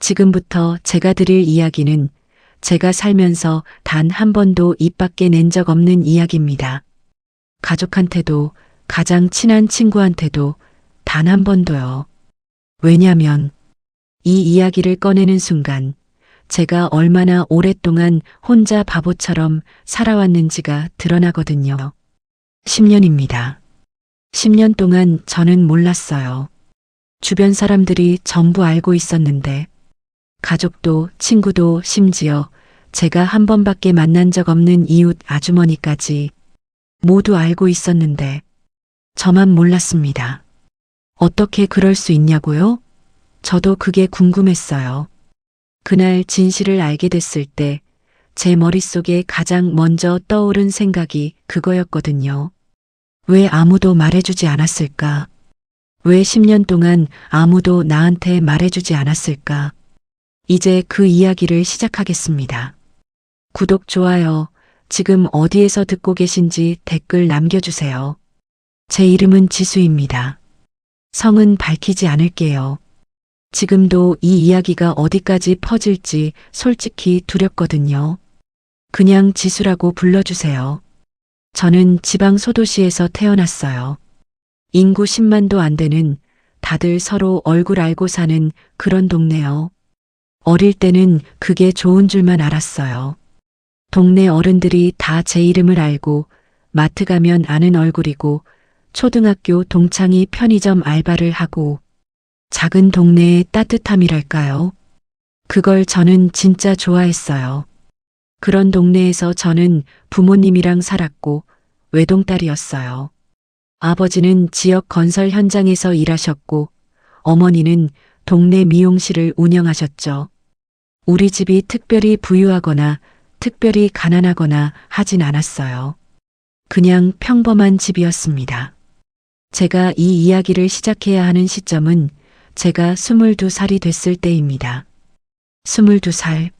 지금부터 제가 드릴 이야기는 제가 살면서 단 한 번도 입 밖에 낸 적 없는 이야기입니다. 가족한테도 가장 친한 친구한테도 단 한 번도요. 왜냐면 이 이야기를 꺼내는 순간 제가 얼마나 오랫동안 혼자 바보처럼 살아왔는지가 드러나거든요. 10년입니다. 10년 동안 저는 몰랐어요. 주변 사람들이 전부 알고 있었는데 가족도 친구도 심지어 제가 한 번밖에 만난 적 없는 이웃 아주머니까지 모두 알고 있었는데 저만 몰랐습니다. 어떻게 그럴 수 있냐고요? 저도 그게 궁금했어요. 그날 진실을 알게 됐을 때 제 머릿속에 가장 먼저 떠오른 생각이 그거였거든요. 왜 아무도 말해주지 않았을까? 왜 10년 동안 아무도 나한테 말해주지 않았을까? 이제 그 이야기를 시작하겠습니다. 구독, 좋아요, 지금 어디에서 듣고 계신지 댓글 남겨주세요. 제 이름은 지수입니다. 성은 밝히지 않을게요. 지금도 이 이야기가 어디까지 퍼질지 솔직히 두렵거든요. 그냥 지수라고 불러주세요. 저는 지방 소도시에서 태어났어요. 인구 10만도 안 되는 다들 서로 얼굴 알고 사는 그런 동네요. 어릴 때는 그게 좋은 줄만 알았어요. 동네 어른들이 다 제 이름을 알고 마트 가면 아는 얼굴이고 초등학교 동창이 편의점 알바를 하고 작은 동네의 따뜻함이랄까요. 그걸 저는 진짜 좋아했어요. 그런 동네에서 저는 부모님이랑 살았고 외동딸이었어요. 아버지는 지역 건설 현장에서 일하셨고 어머니는 동네 미용실을 운영하셨죠. 우리 집이 특별히 부유하거나 특별히 가난하거나 하진 않았어요. 그냥 평범한 집이었습니다. 제가 이 이야기를 시작해야 하는 시점은 제가 22살이 됐을 때입니다. 22살.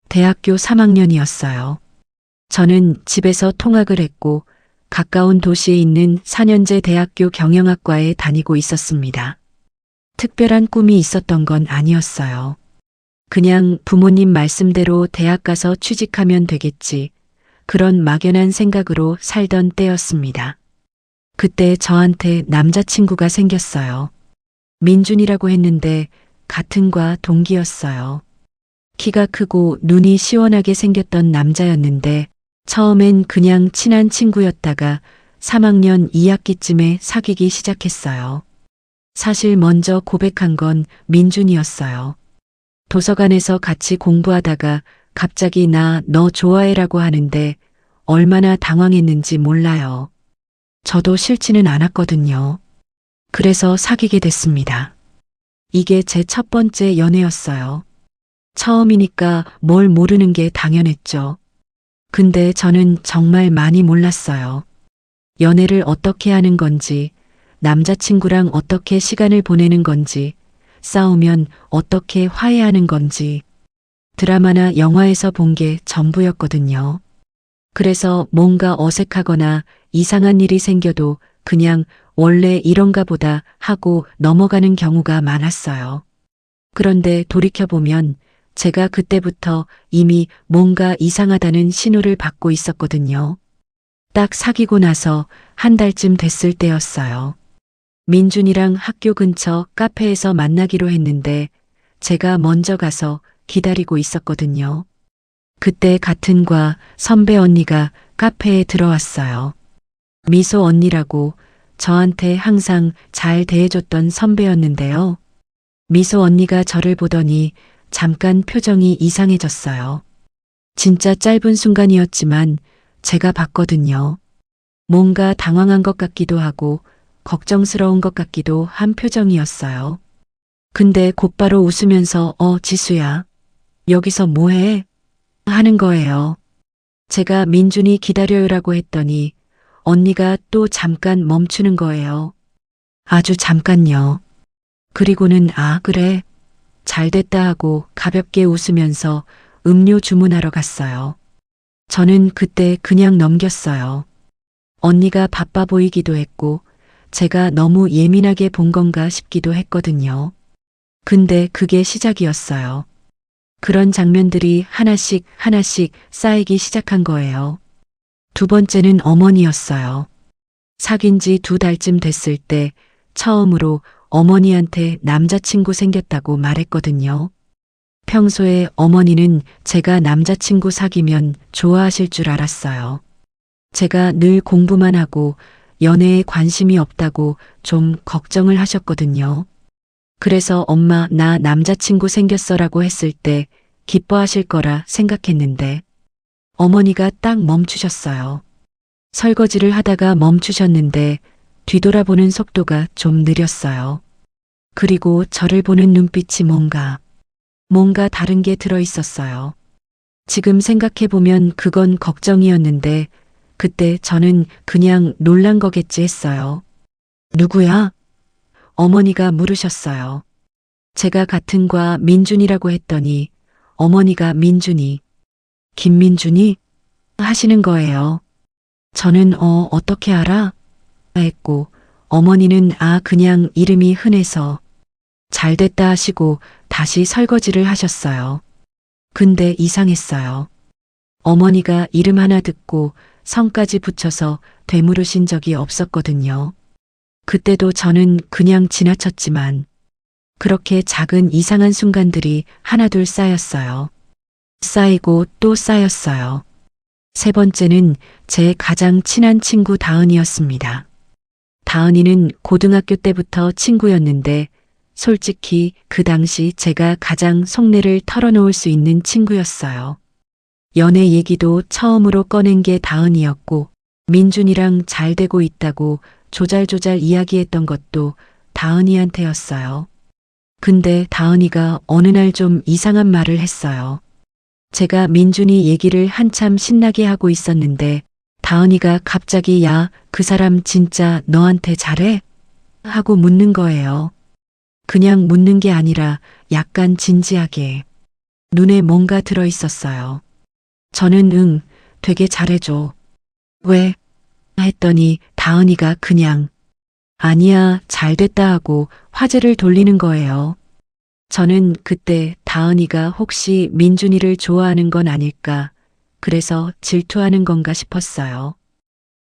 대학교 3학년이었어요. 저는 집에서 통학을 했고 가까운 도시에 있는 4년제 대학교 경영학과에 다니고 있었습니다. 특별한 꿈이 있었던 건 아니었어요. 그냥 부모님 말씀대로 대학 가서 취직하면 되겠지. 그런 막연한 생각으로 살던 때였습니다. 그때 저한테 남자친구가 생겼어요. 민준이라고 했는데 같은 과 동기였어요. 키가 크고 눈이 시원하게 생겼던 남자였는데 처음엔 그냥 친한 친구였다가 3학년 2학기쯤에 사귀기 시작했어요. 사실 먼저 고백한 건 민준이었어요. 도서관에서 같이 공부하다가 갑자기 나 너 좋아해라고 하는데 얼마나 당황했는지 몰라요. 저도 싫지는 않았거든요. 그래서 사귀게 됐습니다. 이게 제 첫 번째 연애였어요. 처음이니까 뭘 모르는 게 당연했죠. 근데 저는 정말 많이 몰랐어요. 연애를 어떻게 하는 건지, 남자친구랑 어떻게 시간을 보내는 건지, 싸우면 어떻게 화해하는 건지, 드라마나 영화에서 본 게 전부였거든요. 그래서 뭔가 어색하거나 이상한 일이 생겨도 그냥 원래 이런가 보다 하고 넘어가는 경우가 많았어요. 그런데 돌이켜보면 제가 그때부터 이미 뭔가 이상하다는 신호를 받고 있었거든요. 딱 사귀고 나서 한 달쯤 됐을 때였어요. 민준이랑 학교 근처 카페에서 만나기로 했는데 제가 먼저 가서 기다리고 있었거든요. 그때 같은 과 선배 언니가 카페에 들어왔어요. 미소 언니라고 저한테 항상 잘 대해줬던 선배였는데요. 미소 언니가 저를 보더니 잠깐 표정이 이상해졌어요. 진짜 짧은 순간이었지만 제가 봤거든요. 뭔가 당황한 것 같기도 하고 걱정스러운 것 같기도 한 표정이었어요. 근데 곧바로 웃으면서 지수야. 여기서 뭐해? 하는 거예요. 제가 민준이 기다려요라고 했더니 언니가 또 잠깐 멈추는 거예요. 아주 잠깐요. 그리고는 그래. 잘 됐다 하고 가볍게 웃으면서 음료 주문하러 갔어요. 저는 그때 그냥 넘겼어요. 언니가 바빠 보이기도 했고 제가 너무 예민하게 본 건가 싶기도 했거든요. 근데 그게 시작이었어요. 그런 장면들이 하나씩 하나씩 쌓이기 시작한 거예요. 두 번째는 어머니였어요. 사귄 지 2달쯤 됐을 때 처음으로 어머니한테 남자친구 생겼다고 말했거든요. 평소에 어머니는 제가 남자친구 사귀면 좋아하실 줄 알았어요. 제가 늘 공부만 하고 연애에 관심이 없다고 좀 걱정을 하셨거든요. 그래서 엄마 나 남자친구 생겼어라고 했을 때 기뻐하실 거라 생각했는데 어머니가 딱 멈추셨어요. 설거지를 하다가 멈추셨는데 뒤돌아보는 속도가 좀 느렸어요. 그리고 저를 보는 눈빛이 뭔가 다른 게 들어 있었어요. 지금 생각해보면 그건 걱정이었는데 그때 저는 그냥 놀란 거겠지 했어요. 누구야? 어머니가 물으셨어요. 제가 같은 과 민준이라고 했더니 어머니가 민준이, 김민준이? 하시는 거예요. 저는 어떻게 알아? 했고 어머니는 그냥 이름이 흔해서 잘됐다 하시고 다시 설거지를 하셨어요. 근데 이상했어요. 어머니가 이름 하나 듣고 성까지 붙여서 되물으신 적이 없었거든요. 그때도 저는 그냥 지나쳤지만 그렇게 작은 이상한 순간들이 하나둘 쌓였어요. 쌓이고 또 쌓였어요. 세 번째는 제 가장 친한 친구 다은이었습니다. 다은이는 고등학교 때부터 친구였는데 솔직히 그 당시 제가 가장 속내를 털어놓을 수 있는 친구였어요. 연애 얘기도 처음으로 꺼낸 게 다은이였고 민준이랑 잘 되고 있다고 조잘조잘 이야기했던 것도 다은이한테였어요. 근데 다은이가 어느 날 좀 이상한 말을 했어요. 제가 민준이 얘기를 한참 신나게 하고 있었는데 다은이가 갑자기 야, 그 사람 진짜 너한테 잘해? 하고 묻는 거예요. 그냥 묻는 게 아니라 약간 진지하게. 눈에 뭔가 들어 있었어요. 저는 응, 되게 잘해줘. 왜? 했더니 다은이가 그냥 아니야, 잘됐다 하고 화제를 돌리는 거예요. 저는 그때 다은이가 혹시 민준이를 좋아하는 건 아닐까, 그래서 질투하는 건가 싶었어요.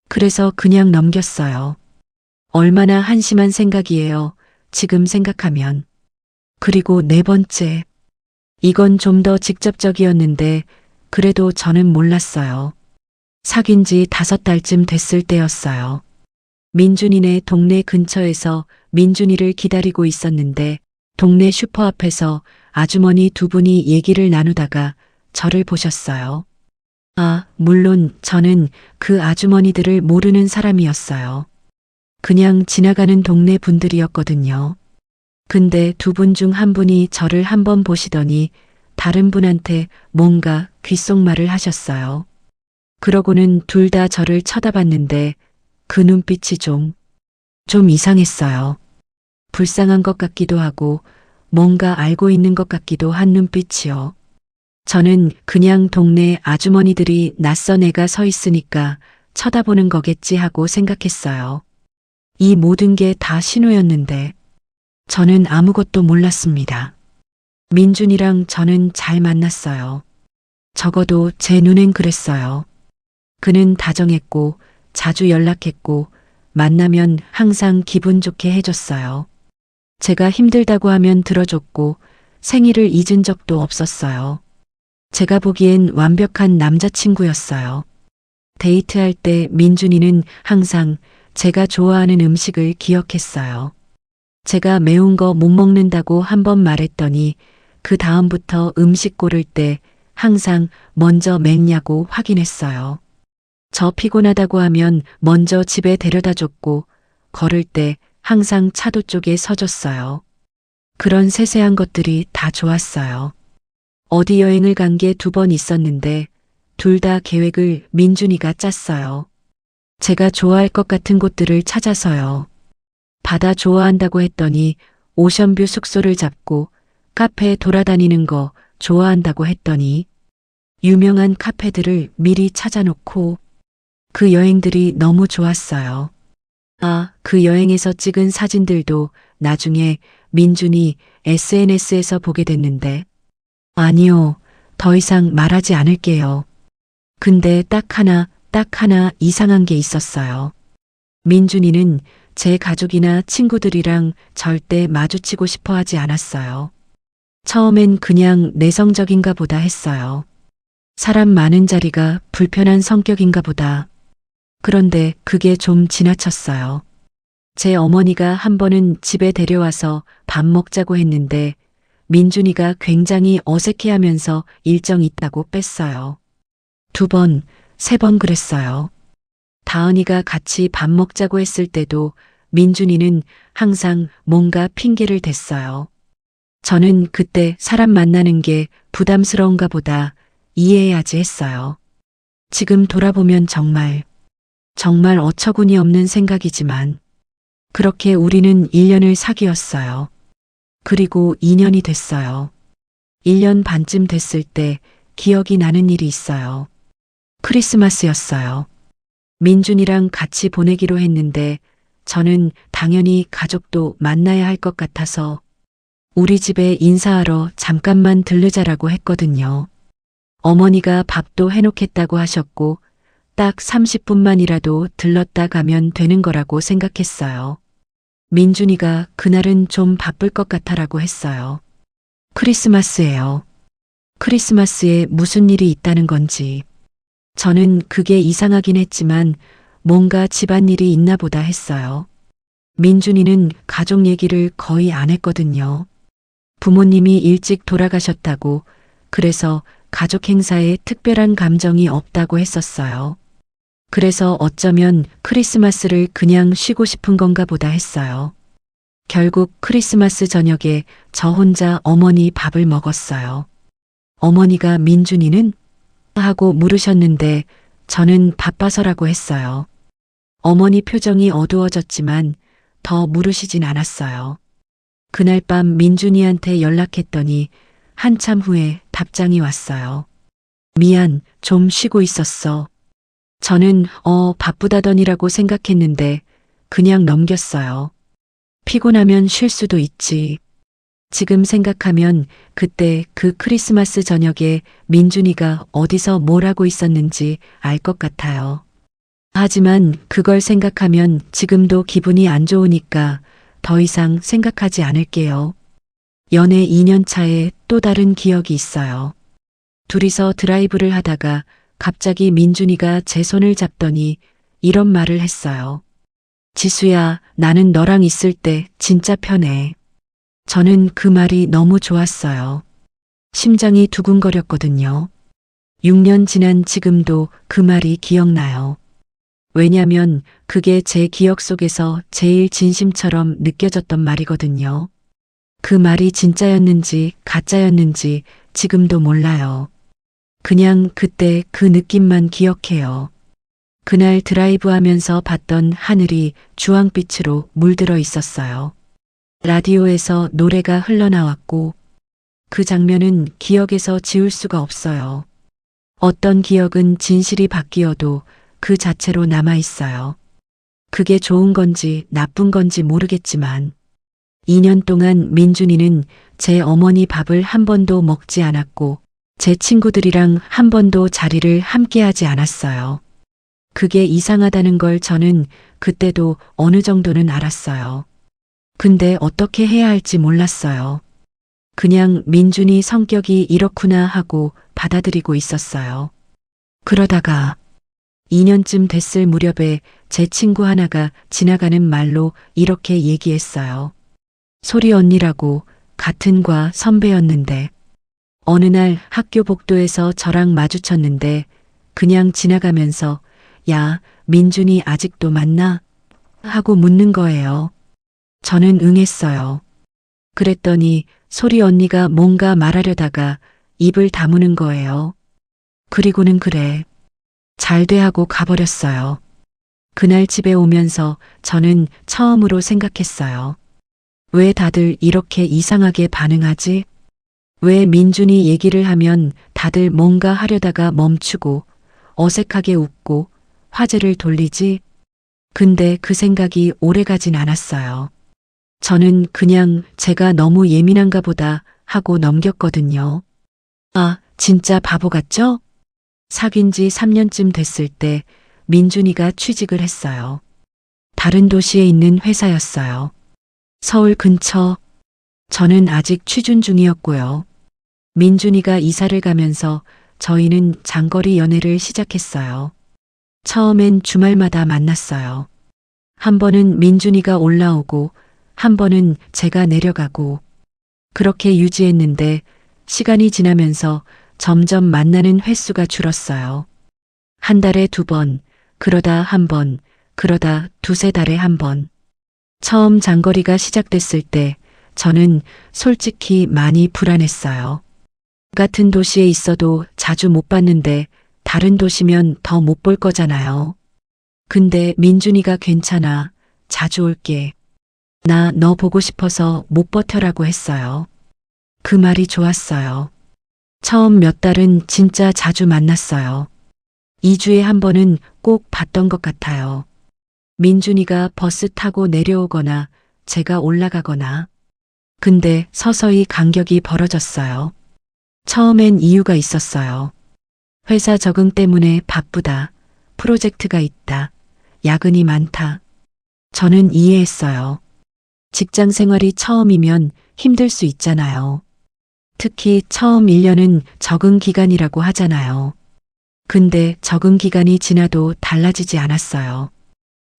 그래서 그냥 넘겼어요. 얼마나 한심한 생각이에요, 지금 생각하면. 그리고 네 번째. 이건 좀 더 직접적이었는데 그래도 저는 몰랐어요. 사귄 지 5달쯤 됐을 때였어요. 민준이네 동네 근처에서 민준이를 기다리고 있었는데 동네 슈퍼 앞에서 아주머니 2분이 얘기를 나누다가 저를 보셨어요. 물론 저는 그 아주머니들을 모르는 사람이었어요. 그냥 지나가는 동네 분들이었거든요. 근데 2분 중 한 분이 저를 한번 보시더니 다른 분한테 뭔가 귓속말을 하셨어요. 그러고는 둘 다 저를 쳐다봤는데 그 눈빛이 좀 이상했어요. 불쌍한 것 같기도 하고 뭔가 알고 있는 것 같기도 한 눈빛이요. 저는 그냥 동네 아주머니들이 낯선 애가 서 있으니까 쳐다보는 거겠지 하고 생각했어요. 이 모든 게 다 신호였는데 저는 아무것도 몰랐습니다. 민준이랑 저는 잘 만났어요. 적어도 제 눈엔 그랬어요. 그는 다정했고 자주 연락했고 만나면 항상 기분 좋게 해줬어요. 제가 힘들다고 하면 들어줬고 생일을 잊은 적도 없었어요. 제가 보기엔 완벽한 남자친구였어요. 데이트할 때 민준이는 항상 제가 좋아하는 음식을 기억했어요. 제가 매운 거 못 먹는다고 한번 말했더니 그 다음부터 음식 고를 때 항상 먼저 맵냐고 확인했어요. 저 피곤하다고 하면 먼저 집에 데려다 줬고 걸을 때 항상 차도 쪽에 서줬어요. 그런 세세한 것들이 다 좋았어요. 어디 여행을 간 게 2번 있었는데 둘 다 계획을 민준이가 짰어요. 제가 좋아할 것 같은 곳들을 찾아서요. 바다 좋아한다고 했더니 오션뷰 숙소를 잡고 카페 돌아다니는 거 좋아한다고 했더니 유명한 카페들을 미리 찾아놓고 그 여행들이 너무 좋았어요. 그 여행에서 찍은 사진들도 나중에 민준이 SNS에서 보게 됐는데, 아니요, 더 이상 말하지 않을게요. 근데 딱 하나 이상한 게 있었어요. 민준이는 제 가족이나 친구들이랑 절대 마주치고 싶어 하지 않았어요. 처음엔 그냥 내성적인가 보다 했어요. 사람 많은 자리가 불편한 성격인가 보다. 그런데 그게 좀 지나쳤어요. 제 어머니가 한 번은 집에 데려와서 밥 먹자고 했는데 민준이가 굉장히 어색해하면서 일정 있다고 뺐어요. 2번, 3번 그랬어요. 다은이가 같이 밥 먹자고 했을 때도 민준이는 항상 뭔가 핑계를 댔어요. 저는 그때 사람 만나는 게 부담스러운가 보다 이해해야지 했어요. 지금 돌아보면 정말 어처구니 없는 생각이지만 그렇게 우리는 1년을 사귀었어요. 그리고 2년이 됐어요. 1년 반쯤 됐을 때 기억이 나는 일이 있어요. 크리스마스였어요. 민준이랑 같이 보내기로 했는데 저는 당연히 가족도 만나야 할 것 같아서 우리 집에 인사하러 잠깐만 들르자라고 했거든요. 어머니가 밥도 해놓겠다고 하셨고 딱 30분만이라도 들렀다 가면 되는 거라고 생각했어요. 민준이가 그날은 좀 바쁠 것 같아라고 했어요. 크리스마스예요. 크리스마스에 무슨 일이 있다는 건지. 저는 그게 이상하긴 했지만 뭔가 집안일이 있나 보다 했어요. 민준이는 가족 얘기를 거의 안 했거든요. 부모님이 일찍 돌아가셨다고 그래서 가족 행사에 특별한 감정이 없다고 했었어요. 그래서 어쩌면 크리스마스를 그냥 쉬고 싶은 건가 보다 했어요. 결국 크리스마스 저녁에 저 혼자 어머니 밥을 먹었어요. 어머니가 민준이는? 하고 물으셨는데 저는 바빠서라고 했어요. 어머니 표정이 어두워졌지만 더 물으시진 않았어요. 그날 밤 민준이한테 연락했더니 한참 후에 답장이 왔어요. 미안, 좀 쉬고 있었어. 저는 바쁘다더니라고 생각했는데 그냥 넘겼어요. 피곤하면 쉴 수도 있지. 지금 생각하면 그때 그 크리스마스 저녁에 민준이가 어디서 뭘 하고 있었는지 알 것 같아요. 하지만 그걸 생각하면 지금도 기분이 안 좋으니까 더 이상 생각하지 않을게요. 연애 2년 차에 또 다른 기억이 있어요. 둘이서 드라이브를 하다가 갑자기 민준이가 제 손을 잡더니 이런 말을 했어요. 지수야, 나는 너랑 있을 때 진짜 편해. 저는 그 말이 너무 좋았어요. 심장이 두근거렸거든요. 6년 지난 지금도 그 말이 기억나요. 왜냐면 그게 제 기억 속에서 제일 진심처럼 느껴졌던 말이거든요. 그 말이 진짜였는지 가짜였는지 지금도 몰라요. 그냥 그때 그 느낌만 기억해요. 그날 드라이브 하면서 봤던 하늘이 주황빛으로 물들어 있었어요. 라디오에서 노래가 흘러나왔고 그 장면은 기억에서 지울 수가 없어요. 어떤 기억은 진실이 바뀌어도 그 자체로 남아 있어요. 그게 좋은 건지 나쁜 건지 모르겠지만 2년 동안 민준이는 제 어머니 밥을 한 번도 먹지 않았고 제 친구들이랑 한 번도 자리를 함께하지 않았어요. 그게 이상하다는 걸 저는 그때도 어느 정도는 알았어요. 근데 어떻게 해야 할지 몰랐어요. 그냥 민준이 성격이 이렇구나 하고 받아들이고 있었어요. 그러다가 2년쯤 됐을 무렵에 제 친구 하나가 지나가는 말로 이렇게 얘기했어요. 소리 언니라고 같은 과 선배였는데 어느 날 학교 복도에서 저랑 마주쳤는데 그냥 지나가면서 야, 민준이 아직도 만나? 하고 묻는 거예요. 저는 응했어요. 그랬더니 소리 언니가 뭔가 말하려다가 입을 다무는 거예요. 그리고는 그래. 잘 돼 하고 가버렸어요. 그날 집에 오면서 저는 처음으로 생각했어요. 왜 다들 이렇게 이상하게 반응하지? 왜 민준이 얘기를 하면 다들 뭔가 하려다가 멈추고 어색하게 웃고 화제를 돌리지? 근데 그 생각이 오래 가진 않았어요. 저는 그냥 제가 너무 예민한가 보다 하고 넘겼거든요. 아, 진짜 바보 같죠? 사귄 지 3년쯤 됐을 때 민준이가 취직을 했어요. 다른 도시에 있는 회사였어요. 서울 근처. 저는 아직 취준 중이었고요. 민준이가 이사를 가면서 저희는 장거리 연애를 시작했어요. 처음엔 주말마다 만났어요. 한 번은 민준이가 올라오고 한 번은 제가 내려가고 그렇게 유지했는데 시간이 지나면서 점점 만나는 횟수가 줄었어요. 한 달에 2번, 그러다 한 번, 그러다 2~3달에 한 번. 처음 장거리가 시작됐을 때 저는 솔직히 많이 불안했어요. 같은 도시에 있어도 자주 못 봤는데 다른 도시면 더 못 볼 거잖아요. 근데 민준이가 괜찮아. 자주 올게. 나 너 보고 싶어서 못 버텨라고 했어요. 그 말이 좋았어요. 처음 몇 달은 진짜 자주 만났어요. 2주에 한 번은 꼭 봤던 것 같아요. 민준이가 버스 타고 내려오거나 제가 올라가거나. 근데 서서히 간격이 벌어졌어요. 처음엔 이유가 있었어요. 회사 적응 때문에 바쁘다. 프로젝트가 있다. 야근이 많다. 저는 이해했어요. 직장 생활이 처음이면 힘들 수 있잖아요. 특히 처음 1년은 적응 기간이라고 하잖아요. 근데 적응 기간이 지나도 달라지지 않았어요.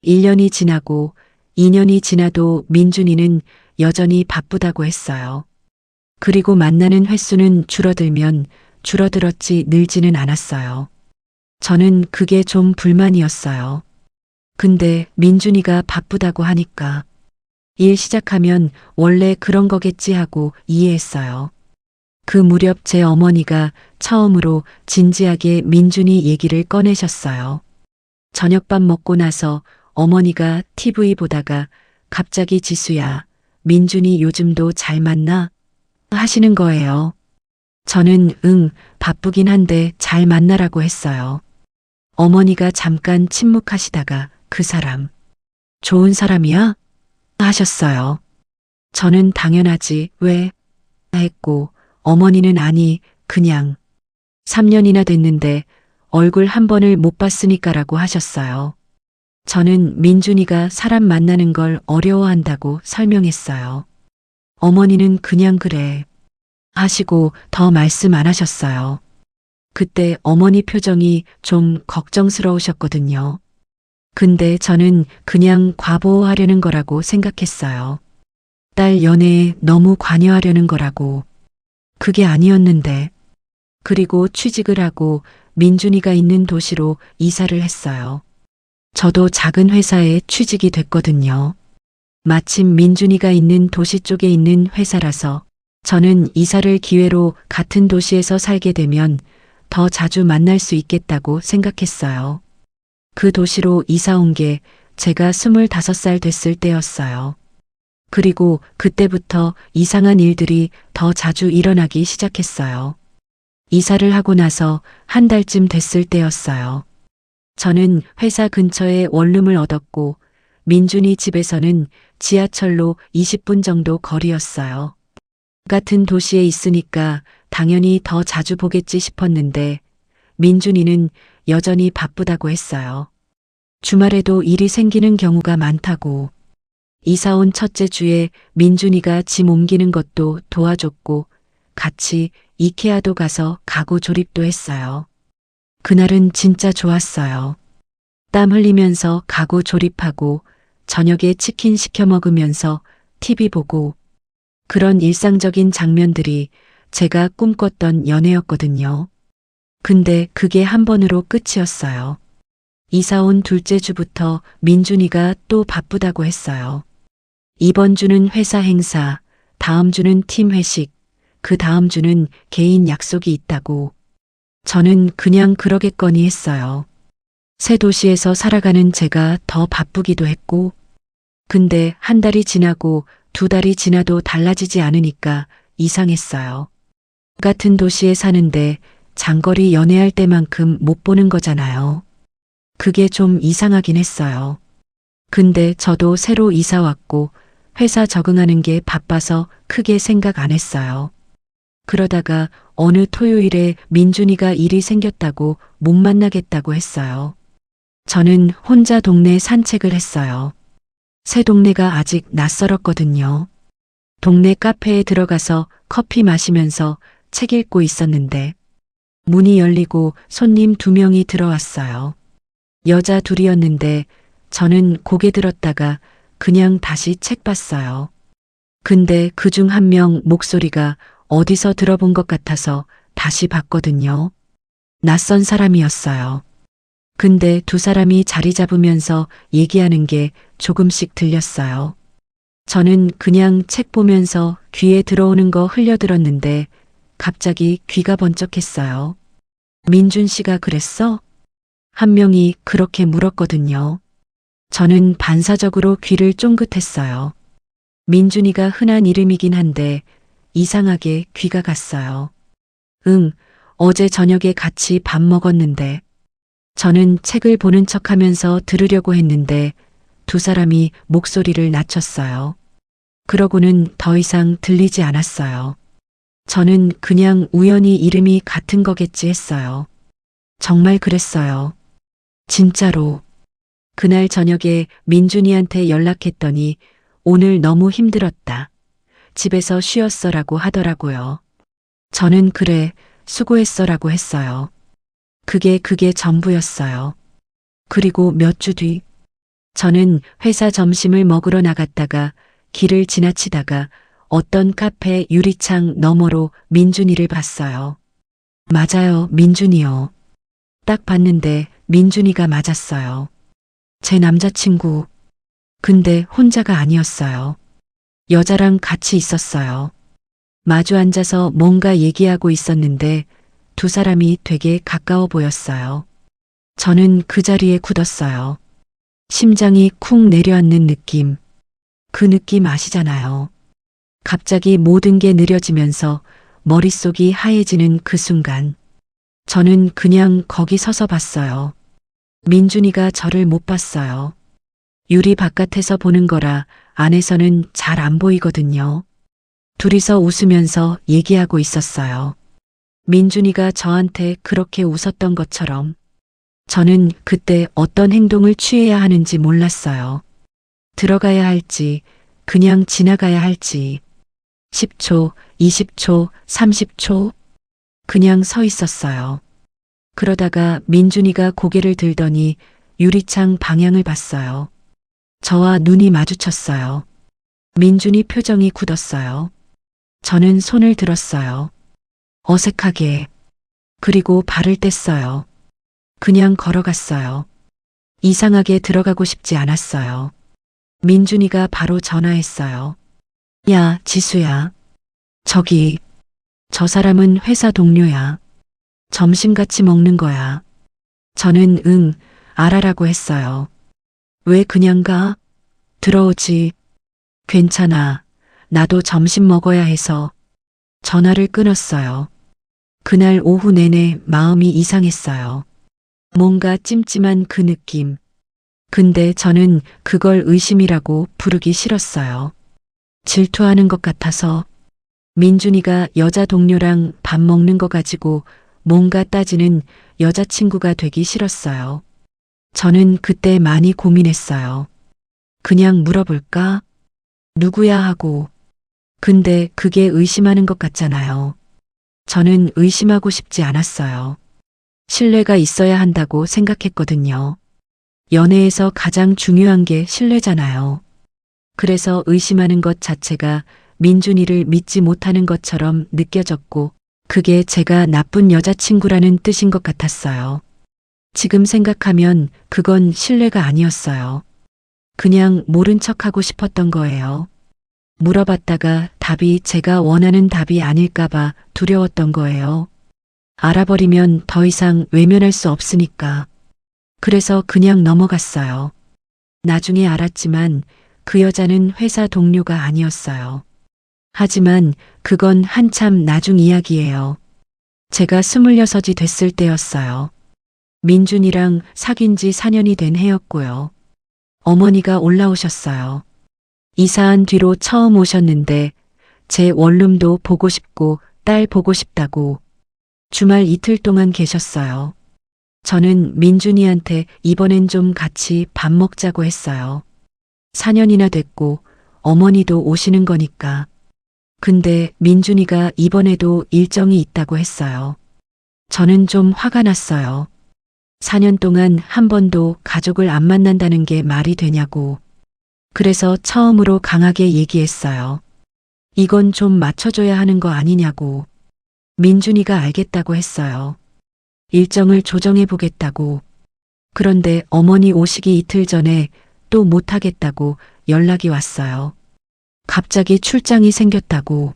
1년이 지나고 2년이 지나도 민준이는 여전히 바쁘다고 했어요. 그리고 만나는 횟수는 줄어들면 줄어들었지 늘지는 않았어요. 저는 그게 좀 불만이었어요. 근데 민준이가 바쁘다고 하니까 일 시작하면 원래 그런 거겠지 하고 이해했어요. 그 무렵 제 어머니가 처음으로 진지하게 민준이 얘기를 꺼내셨어요. 저녁밥 먹고 나서 어머니가 TV 보다가 갑자기 지수야, 민준이 요즘도 잘 만나? 하시는 거예요. 저는 바쁘긴 한데 잘 만나라고 했어요. 어머니가 잠깐 침묵하시다가 그 사람, 좋은 사람이야? 하셨어요. 저는 당연하지, 왜? 했고, 어머니는 아니, 그냥 3년이나 됐는데 얼굴 한 번을 못 봤으니까라고 하셨어요. 저는 민준이가 사람 만나는 걸 어려워한다고 설명했어요. 어머니는 그냥 그래 하시고 더 말씀 안 하셨어요. 그때 어머니 표정이 좀 걱정스러우셨거든요. 근데 저는 그냥 과보호하려는 거라고 생각했어요. 딸 연애에 너무 관여하려는 거라고. 그게 아니었는데. 그리고 취직을 하고 민준이가 있는 도시로 이사를 했어요. 저도 작은 회사에 취직이 됐거든요. 마침 민준이가 있는 도시 쪽에 있는 회사라서 저는 이사를 기회로 같은 도시에서 살게 되면 더 자주 만날 수 있겠다고 생각했어요. 그 도시로 이사 온 게 제가 25살 됐을 때였어요. 그리고 그때부터 이상한 일들이 더 자주 일어나기 시작했어요. 이사를 하고 나서 한 달쯤 됐을 때였어요. 저는 회사 근처에 원룸을 얻었고 민준이 집에서는 지하철로 20분 정도 거리였어요. 같은 도시에 있으니까 당연히 더 자주 보겠지 싶었는데 민준이는 여전히 바쁘다고 했어요. 주말에도 일이 생기는 경우가 많다고. 이사 온 첫째 주에 민준이가 짐 옮기는 것도 도와줬고 같이 이케아도 가서 가구 조립도 했어요. 그날은 진짜 좋았어요. 땀 흘리면서 가구 조립하고 저녁에 치킨 시켜 먹으면서 TV 보고 그런 일상적인 장면들이 제가 꿈꿨던 연애였거든요. 근데 그게 한 번으로 끝이었어요. 이사 온 둘째 주부터 민준이가 또 바쁘다고 했어요. 이번 주는 회사 행사, 다음 주는 팀 회식, 그 다음 주는 개인 약속이 있다고. 저는 그냥 그러겠거니 했어요. 새 도시에서 살아가는 제가 더 바쁘기도 했고, 근데 한 달이 지나고 2달이 지나도 달라지지 않으니까 이상했어요. 같은 도시에 사는데 장거리 연애할 때만큼 못 보는 거잖아요. 그게 좀 이상하긴 했어요. 근데 저도 새로 이사 왔고 회사 적응하는 게 바빠서 크게 생각 안 했어요. 그러다가 어느 토요일에 민준이가 일이 생겼다고 못 만나겠다고 했어요. 저는 혼자 동네 산책을 했어요. 새 동네가 아직 낯설었거든요. 동네 카페에 들어가서 커피 마시면서 책 읽고 있었는데 문이 열리고 손님 2명이 들어왔어요. 여자 둘이었는데 저는 고개 들었다가 그냥 다시 책 봤어요. 근데 그중 1명 목소리가 어디서 들어본 것 같아서 다시 봤거든요. 낯선 사람이었어요. 근데 2사람이 자리 잡으면서 얘기하는 게 조금씩 들렸어요. 저는 그냥 책 보면서 귀에 들어오는 거 흘려들었는데 갑자기 귀가 번쩍했어요. 민준 씨가 그랬어? 1명이 그렇게 물었거든요. 저는 반사적으로 귀를 쫑긋했어요. 민준이가 흔한 이름이긴 한데 이상하게 귀가 갔어요. 응, 어제 저녁에 같이 밥 먹었는데. 저는 책을 보는 척하면서 들으려고 했는데 2사람이 목소리를 낮췄어요. 그러고는 더 이상 들리지 않았어요. 저는 그냥 우연히 이름이 같은 거겠지 했어요. 정말 그랬어요. 진짜로. 그날 저녁에 민준이한테 연락했더니 오늘 너무 힘들었다. 집에서 쉬었어라고 하더라고요. 저는 그래, 수고했어라고 했어요. 그게 전부였어요. 그리고 몇 주 뒤, 저는 회사 점심을 먹으러 나갔다가 길을 지나치다가 어떤 카페 유리창 너머로 민준이를 봤어요. 맞아요, 민준이요. 딱 봤는데 민준이가 맞았어요. 제 남자친구. 근데 혼자가 아니었어요. 여자랑 같이 있었어요. 마주 앉아서 뭔가 얘기하고 있었는데 2사람이 되게 가까워 보였어요. 저는 그 자리에 굳었어요. 심장이 쿵 내려앉는 느낌. 그 느낌 아시잖아요. 갑자기 모든 게 느려지면서 머릿속이 하얘지는 그 순간. 저는 그냥 거기 서서 봤어요. 민준이가 저를 못 봤어요. 유리 바깥에서 보는 거라 안에서는 잘 안 보이거든요. 둘이서 웃으면서 얘기하고 있었어요. 민준이가 저한테 그렇게 웃었던 것처럼. 저는 그때 어떤 행동을 취해야 하는지 몰랐어요. 들어가야 할지, 그냥 지나가야 할지. 10초, 20초, 30초. 그냥 서 있었어요. 그러다가 민준이가 고개를 들더니 유리창 방향을 봤어요. 저와 눈이 마주쳤어요. 민준이 표정이 굳었어요. 저는 손을 들었어요. 어색하게. 그리고 발을 뗐어요. 그냥 걸어갔어요. 이상하게 들어가고 싶지 않았어요. 민준이가 바로 전화했어요. 야, 지수야. 저기, 저 사람은 회사 동료야. 점심 같이 먹는 거야. 저는 응, 알아라고 했어요. 왜 그냥 가? 들어오지. 괜찮아. 나도 점심 먹어야 해서. 전화를 끊었어요. 그날 오후 내내 마음이 이상했어요. 뭔가 찜찜한 그 느낌. 근데 저는 그걸 의심이라고 부르기 싫었어요. 질투하는 것 같아서. 민준이가 여자 동료랑 밥 먹는 거 가지고 뭔가 따지는 여자친구가 되기 싫었어요. 저는 그때 많이 고민했어요. 그냥 물어볼까? 누구야 하고. 근데 그게 의심하는 것 같잖아요. 저는 의심하고 싶지 않았어요. 신뢰가 있어야 한다고 생각했거든요. 연애에서 가장 중요한 게 신뢰잖아요. 그래서 의심하는 것 자체가 민준이를 믿지 못하는 것처럼 느껴졌고 그게 제가 나쁜 여자친구라는 뜻인 것 같았어요. 지금 생각하면 그건 신뢰가 아니었어요. 그냥 모른 척하고 싶었던 거예요. 물어봤다가 답이 제가 원하는 답이 아닐까봐 두려웠던 거예요. 알아버리면 더 이상 외면할 수 없으니까. 그래서 그냥 넘어갔어요. 나중에 알았지만 그 여자는 회사 동료가 아니었어요. 하지만 그건 한참 나중 이야기예요. 제가 26이 됐을 때였어요. 민준이랑 사귄 지 4년이 된 해였고요. 어머니가 올라오셨어요. 이사한 뒤로 처음 오셨는데 제 원룸도 보고 싶고 딸 보고 싶다고 주말 이틀 동안 계셨어요. 저는 민준이한테 이번엔 좀 같이 밥 먹자고 했어요. 4년이나 됐고 어머니도 오시는 거니까. 근데 민준이가 이번에도 일정이 있다고 했어요. 저는 좀 화가 났어요. 4년 동안 한 번도 가족을 안 만난다는 게 말이 되냐고. 그래서 처음으로 강하게 얘기했어요. 이건 좀 맞춰줘야 하는 거 아니냐고. 민준이가 알겠다고 했어요. 일정을 조정해 보겠다고. 그런데 어머니 오시기 이틀 전에 또 못하겠다고 연락이 왔어요. 갑자기 출장이 생겼다고.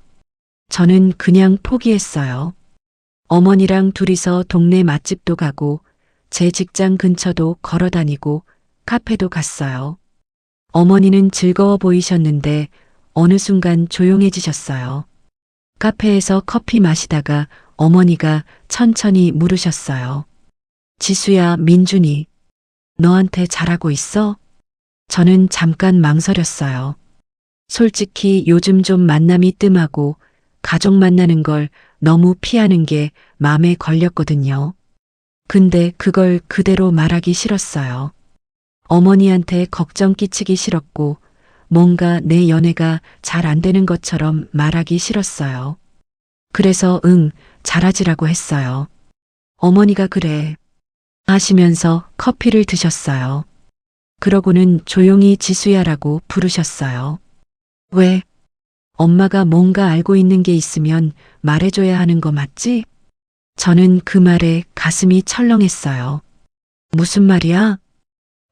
저는 그냥 포기했어요. 어머니랑 둘이서 동네 맛집도 가고 제 직장 근처도 걸어 다니고 카페도 갔어요. 어머니는 즐거워 보이셨는데 어느 순간 조용해지셨어요. 카페에서 커피 마시다가 어머니가 천천히 물으셨어요. 지수야, 민준이, 너한테 잘하고 있어? 저는 잠깐 망설였어요. 솔직히 요즘 좀 만남이 뜸하고 가족 만나는 걸 너무 피하는 게 마음에 걸렸거든요. 근데 그걸 그대로 말하기 싫었어요. 어머니한테 걱정 끼치기 싫었고 뭔가 내 연애가 잘 안 되는 것처럼 말하기 싫었어요. 그래서 잘하지라고 했어요. 어머니가 그래 하시면서 커피를 드셨어요. 그러고는 조용히 지수야라고 부르셨어요. 왜? 엄마가 뭔가 알고 있는 게 있으면 말해줘야 하는 거 맞지? 저는 그 말에 가슴이 철렁했어요. 무슨 말이야?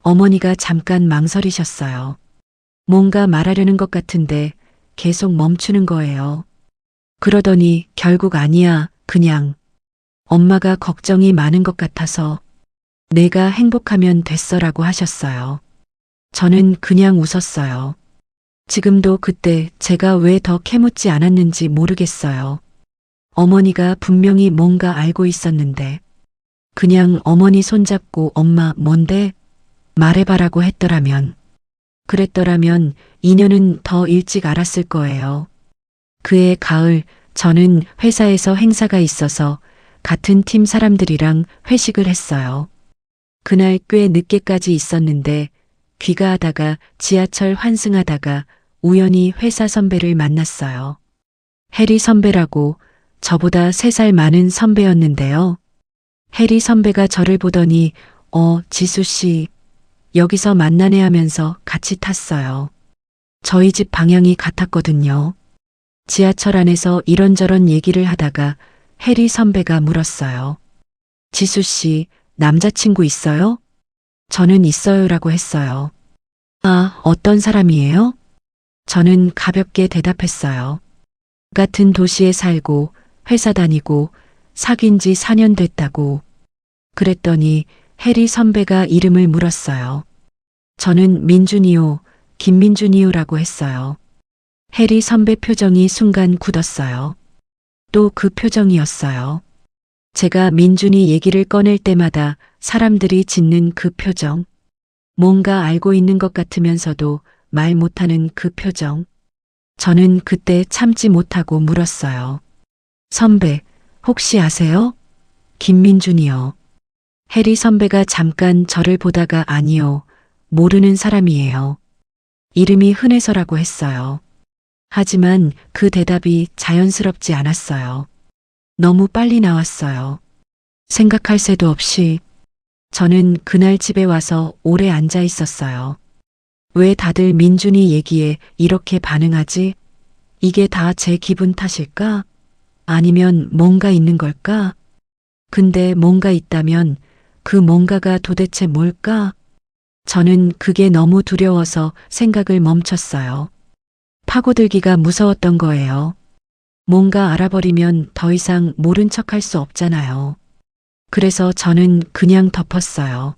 어머니가 잠깐 망설이셨어요. 뭔가 말하려는 것 같은데 계속 멈추는 거예요. 그러더니 결국 아니야, 그냥 엄마가 걱정이 많은 것 같아서 내가 행복하면 됐어라고 하셨어요. 저는 그냥 웃었어요. 지금도 그때 제가 왜 더 캐묻지 않았는지 모르겠어요. 어머니가 분명히 뭔가 알고 있었는데 그냥 어머니 손잡고 엄마 뭔데? 말해봐라고 했더라면 그랬더라면 인연은 더 일찍 알았을 거예요. 그해 가을 저는 회사에서 행사가 있어서 같은 팀 사람들이랑 회식을 했어요. 그날 꽤 늦게까지 있었는데 귀가하다가 지하철 환승하다가 우연히 회사 선배를 만났어요. 해리 선배라고 저보다 3살 많은 선배였는데요. 해리 선배가 저를 보더니 지수 씨 여기서 만나네 하면서 같이 탔어요. 저희 집 방향이 같았거든요. 지하철 안에서 이런저런 얘기를 하다가 해리 선배가 물었어요. 지수 씨 남자친구 있어요? 저는 있어요라고 했어요. 아, 어떤 사람이에요? 저는 가볍게 대답했어요. 같은 도시에 살고 회사 다니고 사귄 지 4년 됐다고. 그랬더니 해리 선배가 이름을 물었어요. 저는 민준이요, 김민준이요라고 했어요. 해리 선배 표정이 순간 굳었어요. 또 그 표정이었어요. 제가 민준이 얘기를 꺼낼 때마다 사람들이 짓는 그 표정. 뭔가 알고 있는 것 같으면서도 말 못하는 그 표정. 저는 그때 참지 못하고 물었어요. 선배, 혹시 아세요? 김민준이요. 해리 선배가 잠깐 저를 보다가 아니요, 모르는 사람이에요. 이름이 흔해서라고 했어요. 하지만 그 대답이 자연스럽지 않았어요. 너무 빨리 나왔어요. 생각할 새도 없이. 저는 그날 집에 와서 오래 앉아 있었어요. 왜 다들 민준이 얘기에 이렇게 반응하지? 이게 다 제 기분 탓일까? 아니면 뭔가 있는 걸까? 근데 뭔가 있다면 그 뭔가가 도대체 뭘까? 저는 그게 너무 두려워서 생각을 멈췄어요. 파고들기가 무서웠던 거예요. 뭔가 알아버리면 더 이상 모른 척할 수 없잖아요. 그래서 저는 그냥 덮었어요.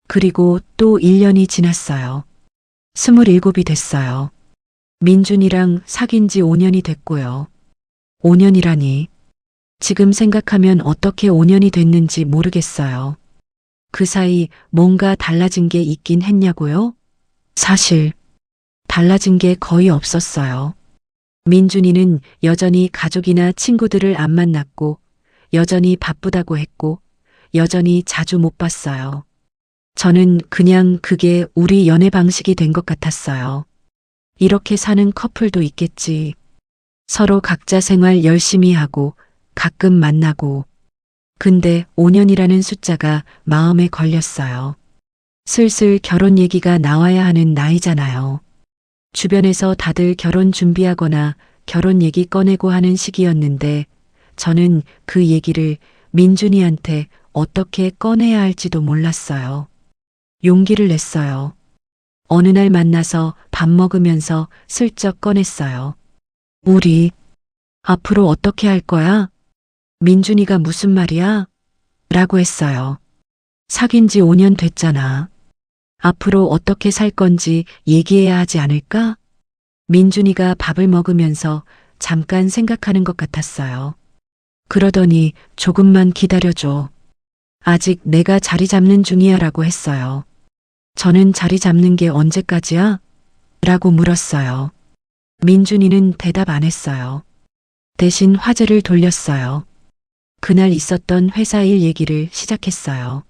그리고 또 1년이 지났어요. 27이 됐어요. 민준이랑 사귄 지 5년이 됐고요. 5년이라니. 지금 생각하면 어떻게 5년이 됐는지 모르겠어요. 그 사이 뭔가 달라진 게 있긴 했냐고요? 사실 달라진 게 거의 없었어요. 민준이는 여전히 가족이나 친구들을 안 만났고, 여전히 바쁘다고 했고, 여전히 자주 못 봤어요. 저는 그냥 그게 우리 연애 방식이 된 것 같았어요. 이렇게 사는 커플도 있겠지. 서로 각자 생활 열심히 하고, 가끔 만나고. 근데 5년이라는 숫자가 마음에 걸렸어요. 슬슬 결혼 얘기가 나와야 하는 나이잖아요. 주변에서 다들 결혼 준비하거나 결혼 얘기 꺼내고 하는 시기였는데 저는 그 얘기를 민준이한테 어떻게 꺼내야 할지도 몰랐어요. 용기를 냈어요. 어느 날 만나서 밥 먹으면서 슬쩍 꺼냈어요. 우리 앞으로 어떻게 할 거야? 민준이가 무슨 말이야? 라고 했어요. 사귄 지 5년 됐잖아. 앞으로 어떻게 살 건지 얘기해야 하지 않을까? 민준이가 밥을 먹으면서 잠깐 생각하는 것 같았어요. 그러더니 조금만 기다려줘. 아직 내가 자리 잡는 중이야 라고 했어요. 저는 자리 잡는 게 언제까지야? 라고 물었어요. 민준이는 대답 안 했어요. 대신 화제를 돌렸어요. 그날 있었던 회사 일 얘기를 시작했어요.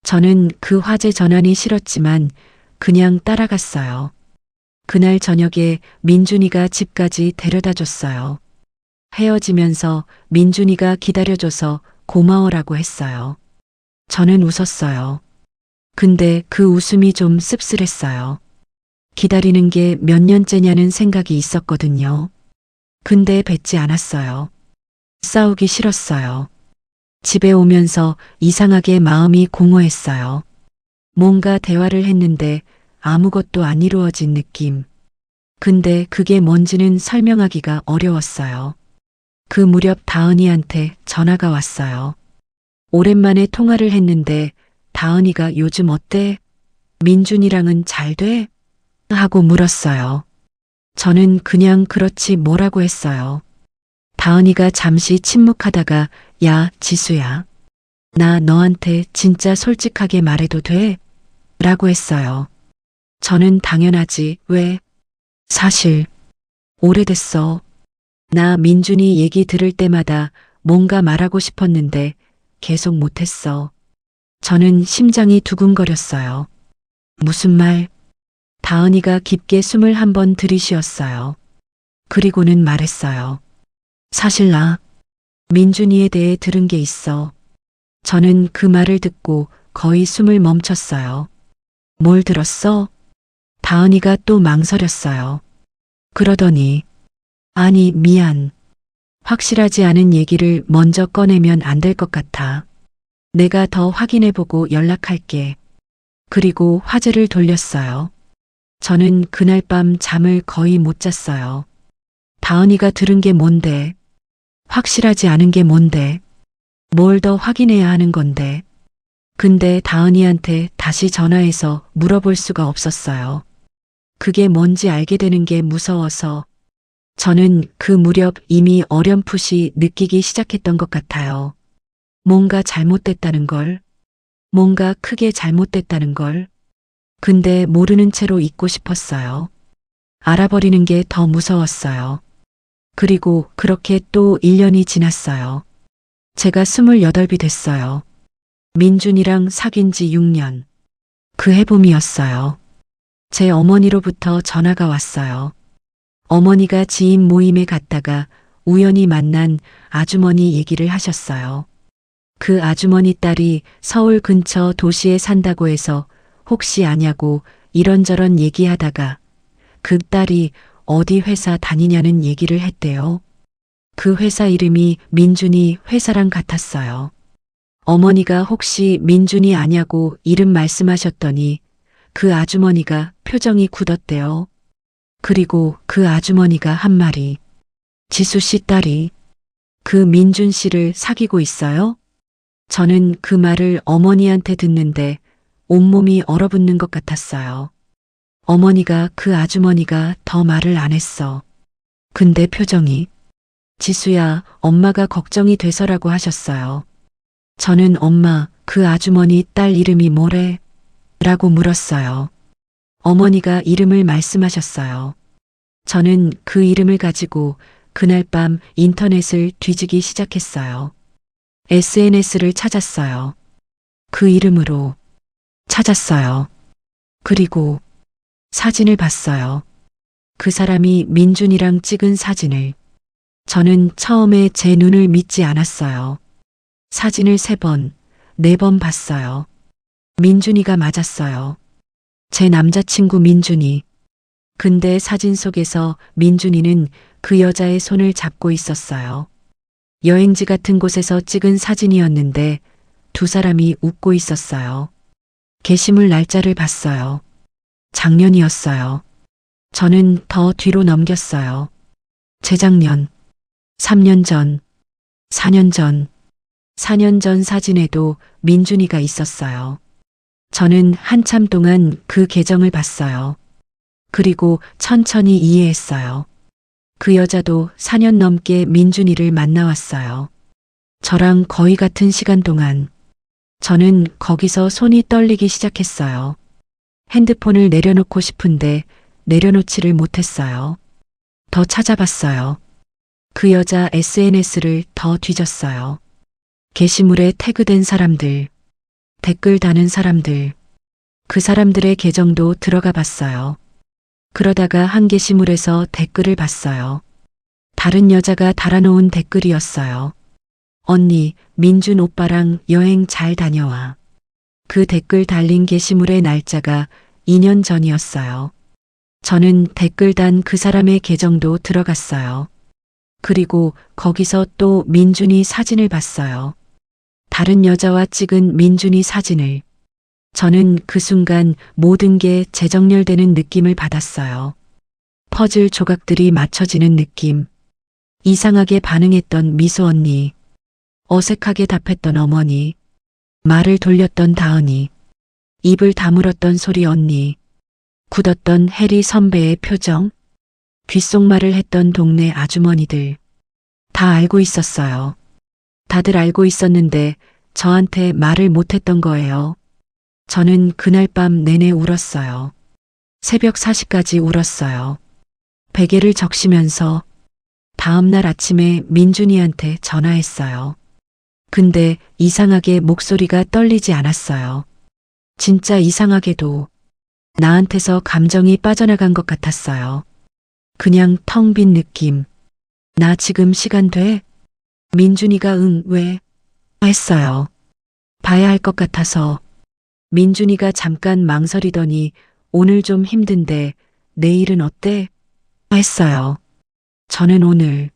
저는 그 화제 전환이 싫었지만 그냥 따라갔어요. 그날 저녁에 민준이가 집까지 데려다 줬어요. 헤어지면서 민준이가 기다려줘서 고마워라고 했어요. 저는 웃었어요. 근데 그 웃음이 좀 씁쓸했어요. 기다리는 게 몇 년째냐는 생각이 있었거든요. 근데 뱉지 않았어요. 싸우기 싫었어요. 집에 오면서 이상하게 마음이 공허했어요. 뭔가 대화를 했는데 아무것도 안 이루어진 느낌. 근데 그게 뭔지는 설명하기가 어려웠어요. 그 무렵 다은이한테 전화가 왔어요. 오랜만에 통화를 했는데 다은이가 요즘 어때? 민준이랑은 잘 돼? 하고 물었어요. 저는 그냥 그렇지 뭐라고 했어요. 다은이가 잠시 침묵하다가 야, 지수야. 나 너한테 진짜 솔직하게 말해도 돼? 라고 했어요. 저는 당연하지. 왜? 사실 오래됐어. 나 민준이 얘기 들을 때마다 뭔가 말하고 싶었는데 계속 못했어. 저는 심장이 두근거렸어요. 무슨 말? 다은이가 깊게 숨을 한 번 들이쉬었어요. 그리고는 말했어요. 사실 나 민준이에 대해 들은 게 있어. 저는 그 말을 듣고 거의 숨을 멈췄어요. 뭘 들었어? 다은이가 또 망설였어요. 그러더니 아니 미안. 확실하지 않은 얘기를 먼저 꺼내면 안 될 것 같아. 내가 더 확인해보고 연락할게. 그리고 화제를 돌렸어요. 저는 그날 밤 잠을 거의 못 잤어요. 다은이가 들은 게 뭔데? 확실하지 않은 게 뭔데? 뭘 더 확인해야 하는 건데? 근데 다은이한테 다시 전화해서 물어볼 수가 없었어요. 그게 뭔지 알게 되는 게 무서워서 저는 그 무렵 이미 어렴풋이 느끼기 시작했던 것 같아요. 뭔가 잘못됐다는 걸, 뭔가 크게 잘못됐다는 걸. 근데 모르는 채로 잊고 싶었어요. 알아버리는 게 더 무서웠어요. 그리고 그렇게 또 1년이 지났어요. 제가 28이 됐어요. 민준이랑 사귄 지 6년. 그 해봄이었어요. 제 어머니로부터 전화가 왔어요. 어머니가 지인 모임에 갔다가 우연히 만난 아주머니 얘기를 하셨어요. 그 아주머니 딸이 서울 근처 도시에 산다고 해서 혹시 아냐고 이런저런 얘기하다가 그 딸이 어디 회사 다니냐는 얘기를 했대요. 그 회사 이름이 민준이 회사랑 같았어요. 어머니가 혹시 민준이 아냐고 이름 말씀하셨더니 그 아주머니가 표정이 굳었대요. 그리고 그 아주머니가 한 말이 지수 씨 딸이 그 민준 씨를 사귀고 있어요? 저는 그 말을 어머니한테 듣는데 온몸이 얼어붙는 것 같았어요. 어머니가 그 아주머니가 더 말을 안 했어. 근데 표정이 지수야, 엄마가 걱정이 돼서라고 하셨어요. 저는 엄마, 그 아주머니 딸 이름이 뭐래? 라고 물었어요. 어머니가 이름을 말씀하셨어요. 저는 그 이름을 가지고 그날 밤 인터넷을 뒤지기 시작했어요. SNS를 찾았어요. 그 이름으로 찾았어요. 그리고 사진을 봤어요. 그 사람이 민준이랑 찍은 사진을. 저는 처음에 제 눈을 믿지 않았어요. 사진을 3번, 4번 봤어요. 민준이가 맞았어요. 제 남자친구 민준이. 근데 사진 속에서 민준이는 그 여자의 손을 잡고 있었어요. 여행지 같은 곳에서 찍은 사진이었는데 두 사람이 웃고 있었어요. 게시물 날짜를 봤어요. 작년이었어요. 저는 더 뒤로 넘겼어요. 재작년, 3년 전, 4년 전, 4년 전 사진에도 민준이가 있었어요. 저는 한참 동안 그 계정을 봤어요. 그리고 천천히 이해했어요. 그 여자도 4년 넘게 민준이를 만나왔어요. 저랑 거의 같은 시간 동안. 저는 거기서 손이 떨리기 시작했어요. 핸드폰을 내려놓고 싶은데 내려놓지를 못했어요. 더 찾아봤어요. 그 여자 SNS를 더 뒤졌어요. 게시물에 태그된 사람들, 댓글 다는 사람들, 그 사람들의 계정도 들어가 봤어요. 그러다가 한 게시물에서 댓글을 봤어요. 다른 여자가 달아놓은 댓글이었어요. 언니, 민준 오빠랑 여행 잘 다녀와. 그 댓글 달린 게시물의 날짜가 2년 전이었어요. 저는 댓글 단 그 사람의 계정도 들어갔어요. 그리고 거기서 또 민준이 사진을 봤어요. 다른 여자와 찍은 민준이 사진을. 저는 그 순간 모든 게 재정렬되는 느낌을 받았어요. 퍼즐 조각들이 맞춰지는 느낌. 이상하게 반응했던 미소 언니. 어색하게 답했던 어머니. 말을 돌렸던 다은이. 입을 다물었던 소리 언니. 굳었던 해리 선배의 표정. 귓속말을 했던 동네 아주머니들. 다 알고 있었어요. 다들 알고 있었는데 저한테 말을 못했던 거예요. 저는 그날 밤 내내 울었어요. 새벽 4시까지 울었어요. 베개를 적시면서 다음날 아침에 민준이한테 전화했어요. 근데 이상하게 목소리가 떨리지 않았어요. 진짜 이상하게도 나한테서 감정이 빠져나간 것 같았어요. 그냥 텅 빈 느낌. 나 지금 시간 돼? 민준이가 응, 왜? 했어요. 봐야 할 것 같아서. 민준이가 잠깐 망설이더니 오늘 좀 힘든데 내일은 어때? 했어요. 저는 오늘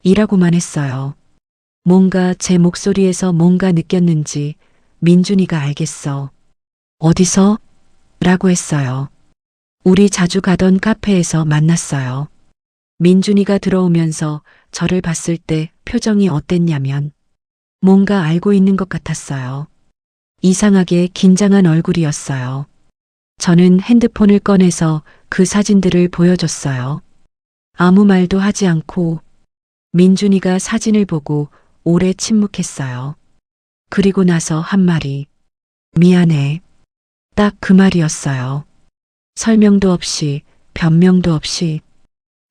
이라고만 했어요. 뭔가 제 목소리에서 뭔가 느꼈는지 민준이가 알겠어. 어디서? 라고 했어요. 우리 자주 가던 카페에서 만났어요. 민준이가 들어오면서 저를 봤을 때 표정이 어땠냐면 뭔가 알고 있는 것 같았어요. 이상하게 긴장한 얼굴이었어요. 저는 핸드폰을 꺼내서 그 사진들을 보여줬어요. 아무 말도 하지 않고 민준이가 사진을 보고 오래 침묵했어요. 그리고 나서 한 말이 미안해. 딱 그 말이었어요. 설명도 없이 변명도 없이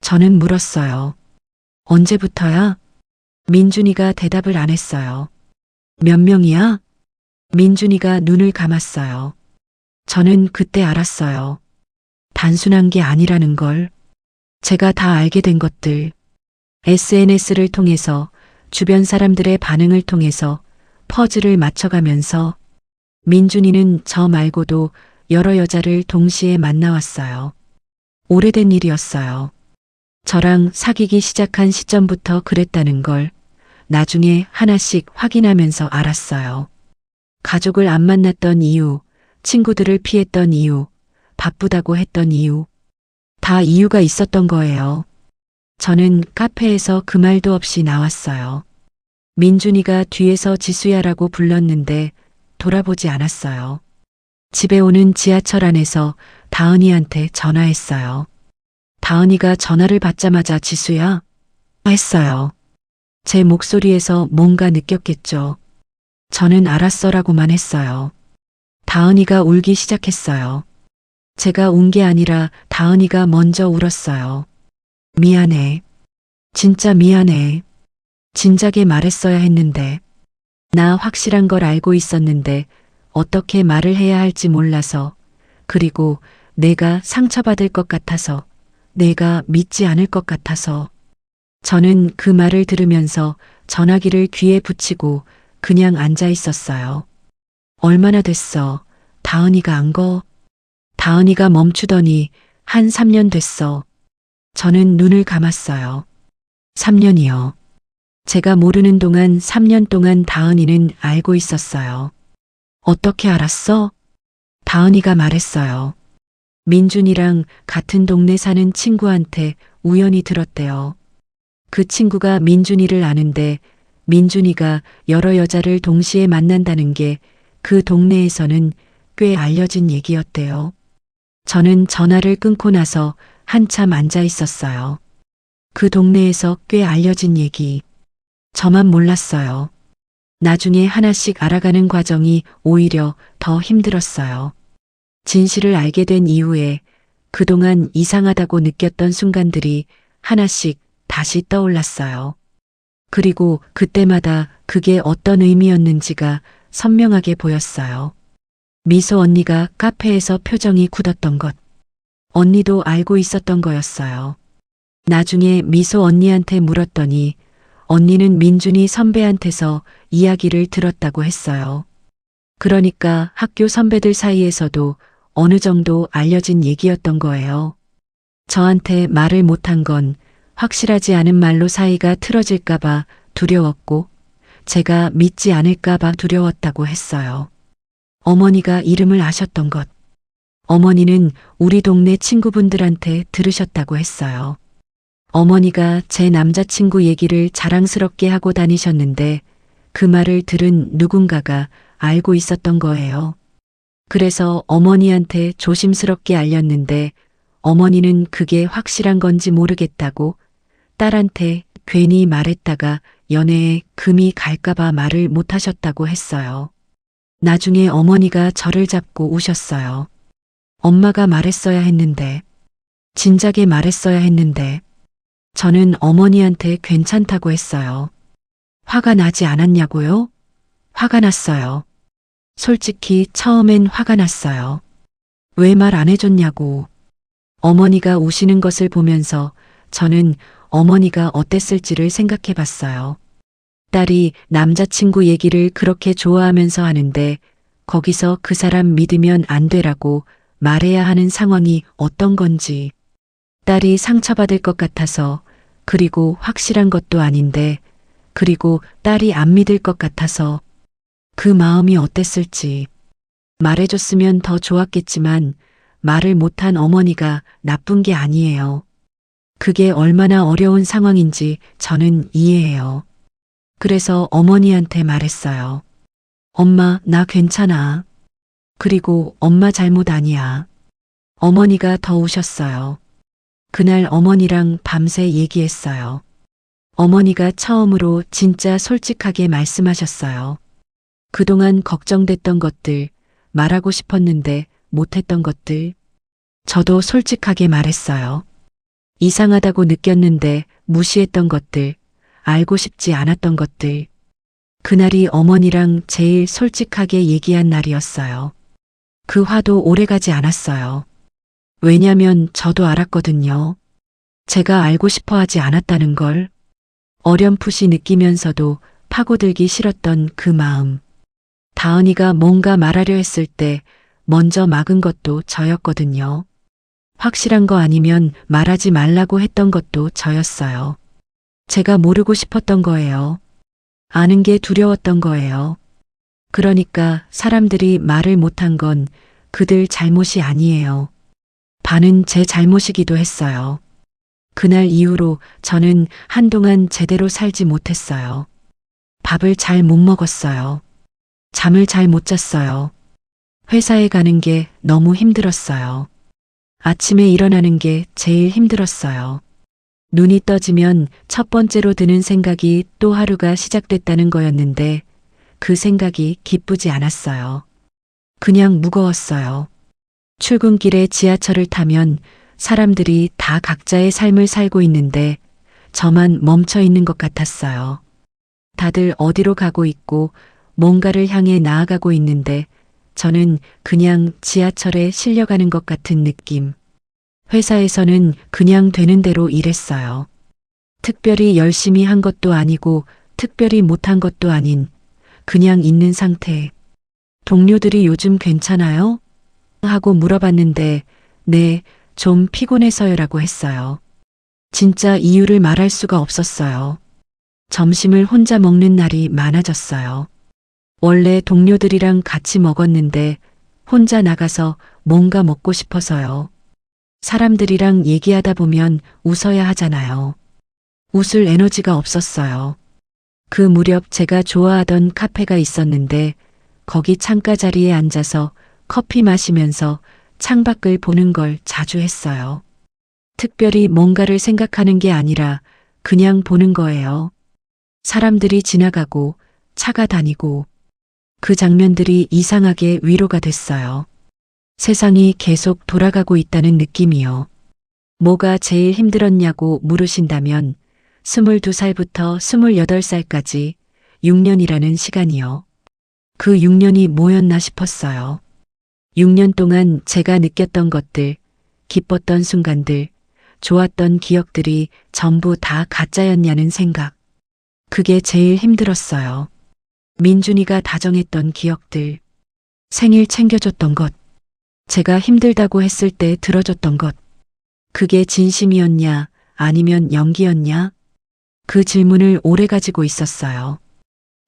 저는 물었어요. 언제부터야? 민준이가 대답을 안 했어요. 몇 명이야? 민준이가 눈을 감았어요. 저는 그때 알았어요. 단순한 게 아니라는 걸. 제가 다 알게 된 것들. SNS를 통해서 주변 사람들의 반응을 통해서 퍼즐을 맞춰가면서 민준이는 저 말고도 여러 여자를 동시에 만나왔어요. 오래된 일이었어요. 저랑 사귀기 시작한 시점부터 그랬다는 걸 나중에 하나씩 확인하면서 알았어요. 가족을 안 만났던 이유, 친구들을 피했던 이유, 바쁘다고 했던 이유. 다 이유가 있었던 거예요. 저는 카페에서 그 말도 없이 나왔어요. 민준이가 뒤에서 지수야라고 불렀는데 돌아보지 않았어요. 집에 오는 지하철 안에서 다은이한테 전화했어요. 다은이가 전화를 받자마자 지수야? 했어요. 제 목소리에서 뭔가 느꼈겠죠. 저는 알았어라고만 했어요. 다은이가 울기 시작했어요. 제가 운 게 아니라 다은이가 먼저 울었어요. 미안해. 진짜 미안해. 진작에 말했어야 했는데. 나 확실한 걸 알고 있었는데 어떻게 말을 해야 할지 몰라서, 그리고 내가 상처받을 것 같아서, 내가 믿지 않을 것 같아서. 저는 그 말을 들으면서 전화기를 귀에 붙이고 그냥 앉아 있었어요. 얼마나 됐어? 다은이가 안 거? 다은이가 멈추더니 한 3년 됐어. 저는 눈을 감았어요. 3년이요. 제가 모르는 동안 3년 동안 다은이는 알고 있었어요. 어떻게 알았어? 다은이가 말했어요. 민준이랑 같은 동네 사는 친구한테 우연히 들었대요. 그 친구가 민준이를 아는데 민준이가 여러 여자를 동시에 만난다는 게 그 동네에서는 꽤 알려진 얘기였대요. 저는 전화를 끊고 나서 한참 앉아 있었어요. 그 동네에서 꽤 알려진 얘기. 저만 몰랐어요. 나중에 하나씩 알아가는 과정이 오히려 더 힘들었어요. 진실을 알게 된 이후에 그동안 이상하다고 느꼈던 순간들이 하나씩 다시 떠올랐어요. 그리고 그때마다 그게 어떤 의미였는지가 선명하게 보였어요. 미소 언니가 카페에서 표정이 굳었던 것. 언니도 알고 있었던 거였어요. 나중에 미소 언니한테 물었더니 언니는 민준이 선배한테서 이야기를 들었다고 했어요. 그러니까 학교 선배들 사이에서도 어느 정도 알려진 얘기였던 거예요. 저한테 말을 못한 건 확실하지 않은 말로 사이가 틀어질까봐 두려웠고, 제가 믿지 않을까봐 두려웠다고 했어요. 어머니가 이름을 아셨던 것. 어머니는 우리 동네 친구분들한테 들으셨다고 했어요. 어머니가 제 남자친구 얘기를 자랑스럽게 하고 다니셨는데 그 말을 들은 누군가가 알고 있었던 거예요. 그래서 어머니한테 조심스럽게 알렸는데 어머니는 그게 확실한 건지 모르겠다고 딸한테 괜히 말했다가 연애에 금이 갈까봐 말을 못하셨다고 했어요. 나중에 어머니가 저를 잡고 우셨어요. 엄마가 말했어야 했는데, 진작에 말했어야 했는데. 저는 어머니한테 괜찮다고 했어요. 화가 나지 않았냐고요? 화가 났어요. 솔직히 처음엔 화가 났어요. 왜 말 안 해줬냐고. 어머니가 우시는 것을 보면서 저는 어머니가 어땠을지를 생각해 봤어요. 딸이 남자친구 얘기를 그렇게 좋아하면서 하는데 거기서 그 사람 믿으면 안 되라고 말해야 하는 상황이 어떤 건지. 딸이 상처받을 것 같아서, 그리고 확실한 것도 아닌데, 그리고 딸이 안 믿을 것 같아서 그 마음이 어땠을지. 말해줬으면 더 좋았겠지만 말을 못한 어머니가 나쁜 게 아니에요. 그게 얼마나 어려운 상황인지 저는 이해해요. 그래서 어머니한테 말했어요. 엄마, 나 괜찮아. 그리고 엄마 잘못 아니야. 어머니가 더 우셨어요. 그날 어머니랑 밤새 얘기했어요. 어머니가 처음으로 진짜 솔직하게 말씀하셨어요. 그동안 걱정됐던 것들, 말하고 싶었는데 못했던 것들. 저도 솔직하게 말했어요. 이상하다고 느꼈는데 무시했던 것들, 알고 싶지 않았던 것들. 그날이 어머니랑 제일 솔직하게 얘기한 날이었어요. 그 화도 오래가지 않았어요. 왜냐면 저도 알았거든요. 제가 알고 싶어 하지 않았다는 걸. 어렴풋이 느끼면서도 파고들기 싫었던 그 마음. 다은이가 뭔가 말하려 했을 때 먼저 막은 것도 저였거든요. 확실한 거 아니면 말하지 말라고 했던 것도 저였어요. 제가 모르고 싶었던 거예요. 아는 게 두려웠던 거예요. 그러니까 사람들이 말을 못한 건 그들 잘못이 아니에요. 반은 제 잘못이기도 했어요. 그날 이후로 저는 한동안 제대로 살지 못했어요. 밥을 잘 못 먹었어요. 잠을 잘 못 잤어요. 회사에 가는 게 너무 힘들었어요. 아침에 일어나는 게 제일 힘들었어요. 눈이 떠지면 첫 번째로 드는 생각이 또 하루가 시작됐다는 거였는데 그 생각이 기쁘지 않았어요. 그냥 무거웠어요. 출근길에 지하철을 타면 사람들이 다 각자의 삶을 살고 있는데 저만 멈춰 있는 것 같았어요. 다들 어디로 가고 있고 뭔가를 향해 나아가고 있는데 저는 그냥 지하철에 실려가는 것 같은 느낌. 회사에서는 그냥 되는 대로 일했어요. 특별히 열심히 한 것도 아니고 특별히 못한 것도 아닌 그냥 있는 상태. 동료들이 요즘 괜찮아요? 하고 물어봤는데 네, 좀 피곤해서요라고 했어요. 진짜 이유를 말할 수가 없었어요. 점심을 혼자 먹는 날이 많아졌어요. 원래 동료들이랑 같이 먹었는데 혼자 나가서 뭔가 먹고 싶어서요. 사람들이랑 얘기하다 보면 웃어야 하잖아요. 웃을 에너지가 없었어요. 그 무렵 제가 좋아하던 카페가 있었는데 거기 창가 자리에 앉아서 커피 마시면서 창밖을 보는 걸 자주 했어요. 특별히 뭔가를 생각하는 게 아니라 그냥 보는 거예요. 사람들이 지나가고 차가 다니고 그 장면들이 이상하게 위로가 됐어요. 세상이 계속 돌아가고 있다는 느낌이요. 뭐가 제일 힘들었냐고 물으신다면 22살부터 28살까지 6년이라는 시간이요. 그 6년이 뭐였나 싶었어요. 6년 동안 제가 느꼈던 것들, 기뻤던 순간들, 좋았던 기억들이 전부 다 가짜였냐는 생각. 그게 제일 힘들었어요. 민준이가 다정했던 기억들, 생일 챙겨줬던 것, 제가 힘들다고 했을 때 들어줬던 것, 그게 진심이었냐 아니면 연기였냐? 그 질문을 오래 가지고 있었어요.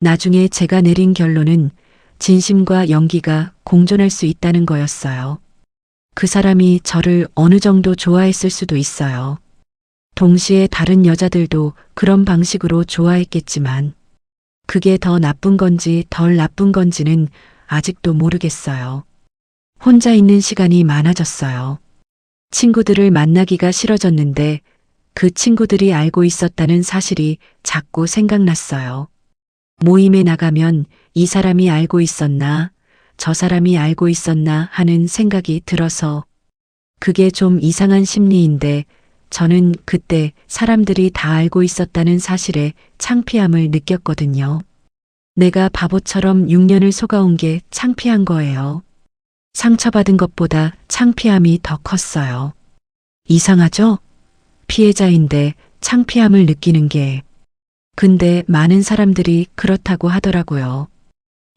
나중에 제가 내린 결론은 진심과 연기가 공존할 수 있다는 거였어요. 그 사람이 저를 어느 정도 좋아했을 수도 있어요. 동시에 다른 여자들도 그런 방식으로 좋아했겠지만 그게 더 나쁜 건지 덜 나쁜 건지는 아직도 모르겠어요. 혼자 있는 시간이 많아졌어요. 친구들을 만나기가 싫어졌는데 그 친구들이 알고 있었다는 사실이 자꾸 생각났어요. 모임에 나가면 이 사람이 알고 있었나, 저 사람이 알고 있었나 하는 생각이 들어서 그게 좀 이상한 심리인데 저는 그때 사람들이 다 알고 있었다는 사실에 창피함을 느꼈거든요. 내가 바보처럼 6년을 속아온 게 창피한 거예요. 상처받은 것보다 창피함이 더 컸어요. 이상하죠? 피해자인데 창피함을 느끼는 게. 근데 많은 사람들이 그렇다고 하더라고요.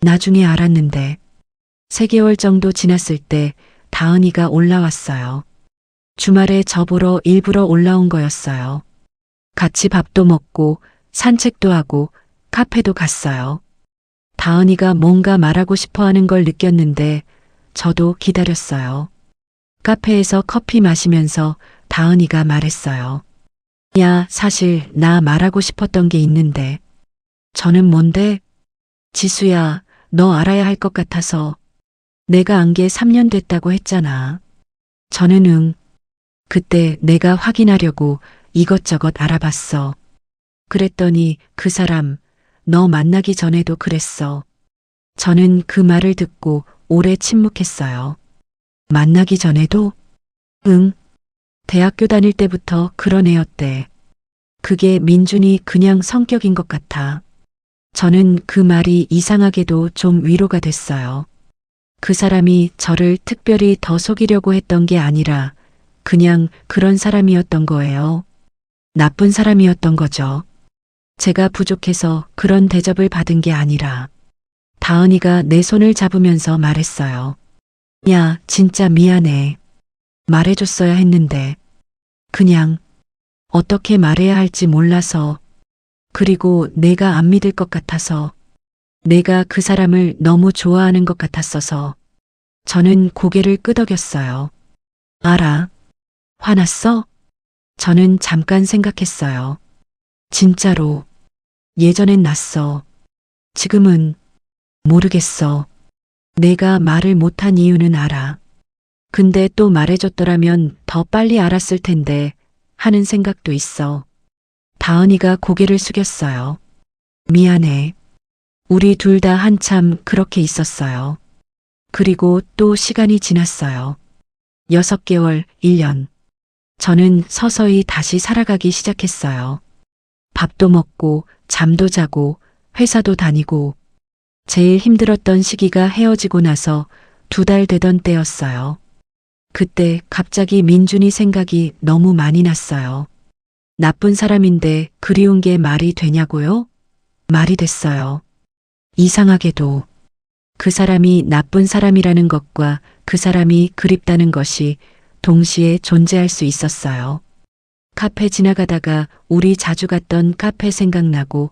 나중에 알았는데 3개월 정도 지났을 때 다은이가 올라왔어요. 주말에 저 보러 일부러 올라온 거였어요. 같이 밥도 먹고 산책도 하고 카페도 갔어요. 다은이가 뭔가 말하고 싶어 하는 걸 느꼈는데 저도 기다렸어요. 카페에서 커피 마시면서 다은이가 말했어요. 야, 사실 나 말하고 싶었던 게 있는데. 저는 뭔데? 지수야, 너 알아야 할 것 같아서. 내가 안 게 3년 됐다고 했잖아. 저는 응. 그때 내가 확인하려고 이것저것 알아봤어. 그랬더니 그 사람, 너 만나기 전에도 그랬어. 저는 그 말을 듣고 오래 침묵했어요. 만나기 전에도? 응. 대학교 다닐 때부터 그런 애였대. 그게 민준이 그냥 성격인 것 같아. 저는 그 말이 이상하게도 좀 위로가 됐어요. 그 사람이 저를 특별히 더 속이려고 했던 게 아니라 그냥 그런 사람이었던 거예요. 나쁜 사람이었던 거죠. 제가 부족해서 그런 대접을 받은 게 아니라. 다은이가 내 손을 잡으면서 말했어요. 야, 진짜 미안해. 말해줬어야 했는데. 그냥 어떻게 말해야 할지 몰라서. 그리고 내가 안 믿을 것 같아서. 내가 그 사람을 너무 좋아하는 것 같았어서. 저는 고개를 끄덕였어요. 알아. 화났어? 저는 잠깐 생각했어요. 진짜로. 예전엔 났어. 지금은 모르겠어. 내가 말을 못한 이유는 알아. 근데 또 말해줬더라면 더 빨리 알았을 텐데 하는 생각도 있어. 다은이가 고개를 숙였어요. 미안해. 우리 둘 다 한참 그렇게 있었어요. 그리고 또 시간이 지났어요. 6개월, 1년. 저는 서서히 다시 살아가기 시작했어요. 밥도 먹고, 잠도 자고, 회사도 다니고. 제일 힘들었던 시기가 헤어지고 나서 2달 되던 때였어요. 그때 갑자기 민준이 생각이 너무 많이 났어요. 나쁜 사람인데 그리운 게 말이 되냐고요? 말이 됐어요. 이상하게도 그 사람이 나쁜 사람이라는 것과 그 사람이 그립다는 것이 동시에 존재할 수 있었어요. 카페 지나가다가 우리 자주 갔던 카페 생각나고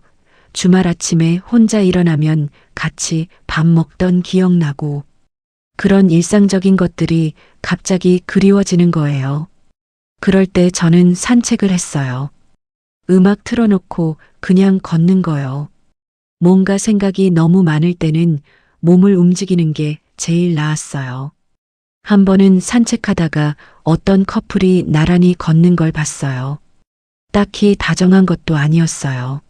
주말 아침에 혼자 일어나면 같이 밥 먹던 기억나고 그런 일상적인 것들이 갑자기 그리워지는 거예요. 그럴 때 저는 산책을 했어요. 음악 틀어놓고 그냥 걷는 거요. 뭔가 생각이 너무 많을 때는 몸을 움직이는 게 제일 나았어요. 한 번은 산책하다가 어떤 커플이 나란히 걷는 걸 봤어요. 딱히 다정한 것도 아니었어요.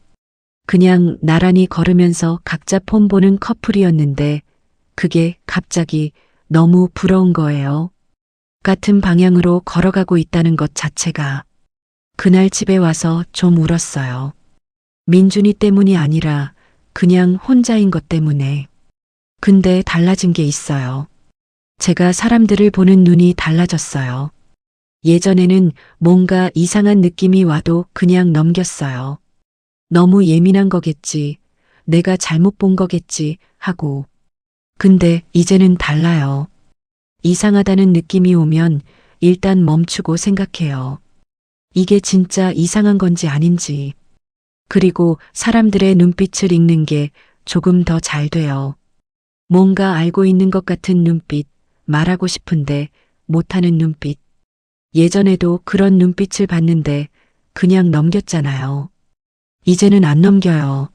그냥 나란히 걸으면서 각자 폰 보는 커플이었는데 그게 갑자기 너무 부러운 거예요. 같은 방향으로 걸어가고 있다는 것 자체가. 그날 집에 와서 좀 울었어요. 민준이 때문이 아니라 그냥 혼자인 것 때문에. 근데 달라진 게 있어요. 제가 사람들을 보는 눈이 달라졌어요. 예전에는 뭔가 이상한 느낌이 와도 그냥 넘겼어요. 너무 예민한 거겠지, 내가 잘못 본 거겠지 하고. 근데 이제는 달라요. 이상하다는 느낌이 오면 일단 멈추고 생각해요. 이게 진짜 이상한 건지 아닌지. 그리고 사람들의 눈빛을 읽는 게 조금 더 잘 돼요. 뭔가 알고 있는 것 같은 눈빛, 말하고 싶은데 못하는 눈빛. 예전에도 그런 눈빛을 봤는데 그냥 넘겼잖아요. 이제는 안 넘겨요.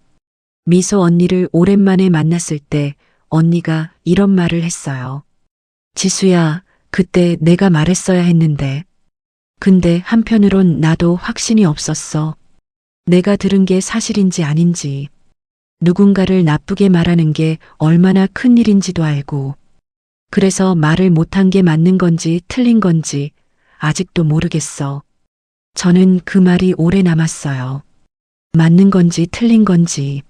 미소 언니를 오랜만에 만났을 때 언니가 이런 말을 했어요. 지수야, 그때 내가 말했어야 했는데. 근데 한편으론 나도 확신이 없었어. 내가 들은 게 사실인지 아닌지. 누군가를 나쁘게 말하는 게 얼마나 큰 일인지도 알고. 그래서 말을 못한 게 맞는 건지 틀린 건지 아직도 모르겠어. 저는 그 말이 오래 남았어요. 맞는 건지 틀린 건지.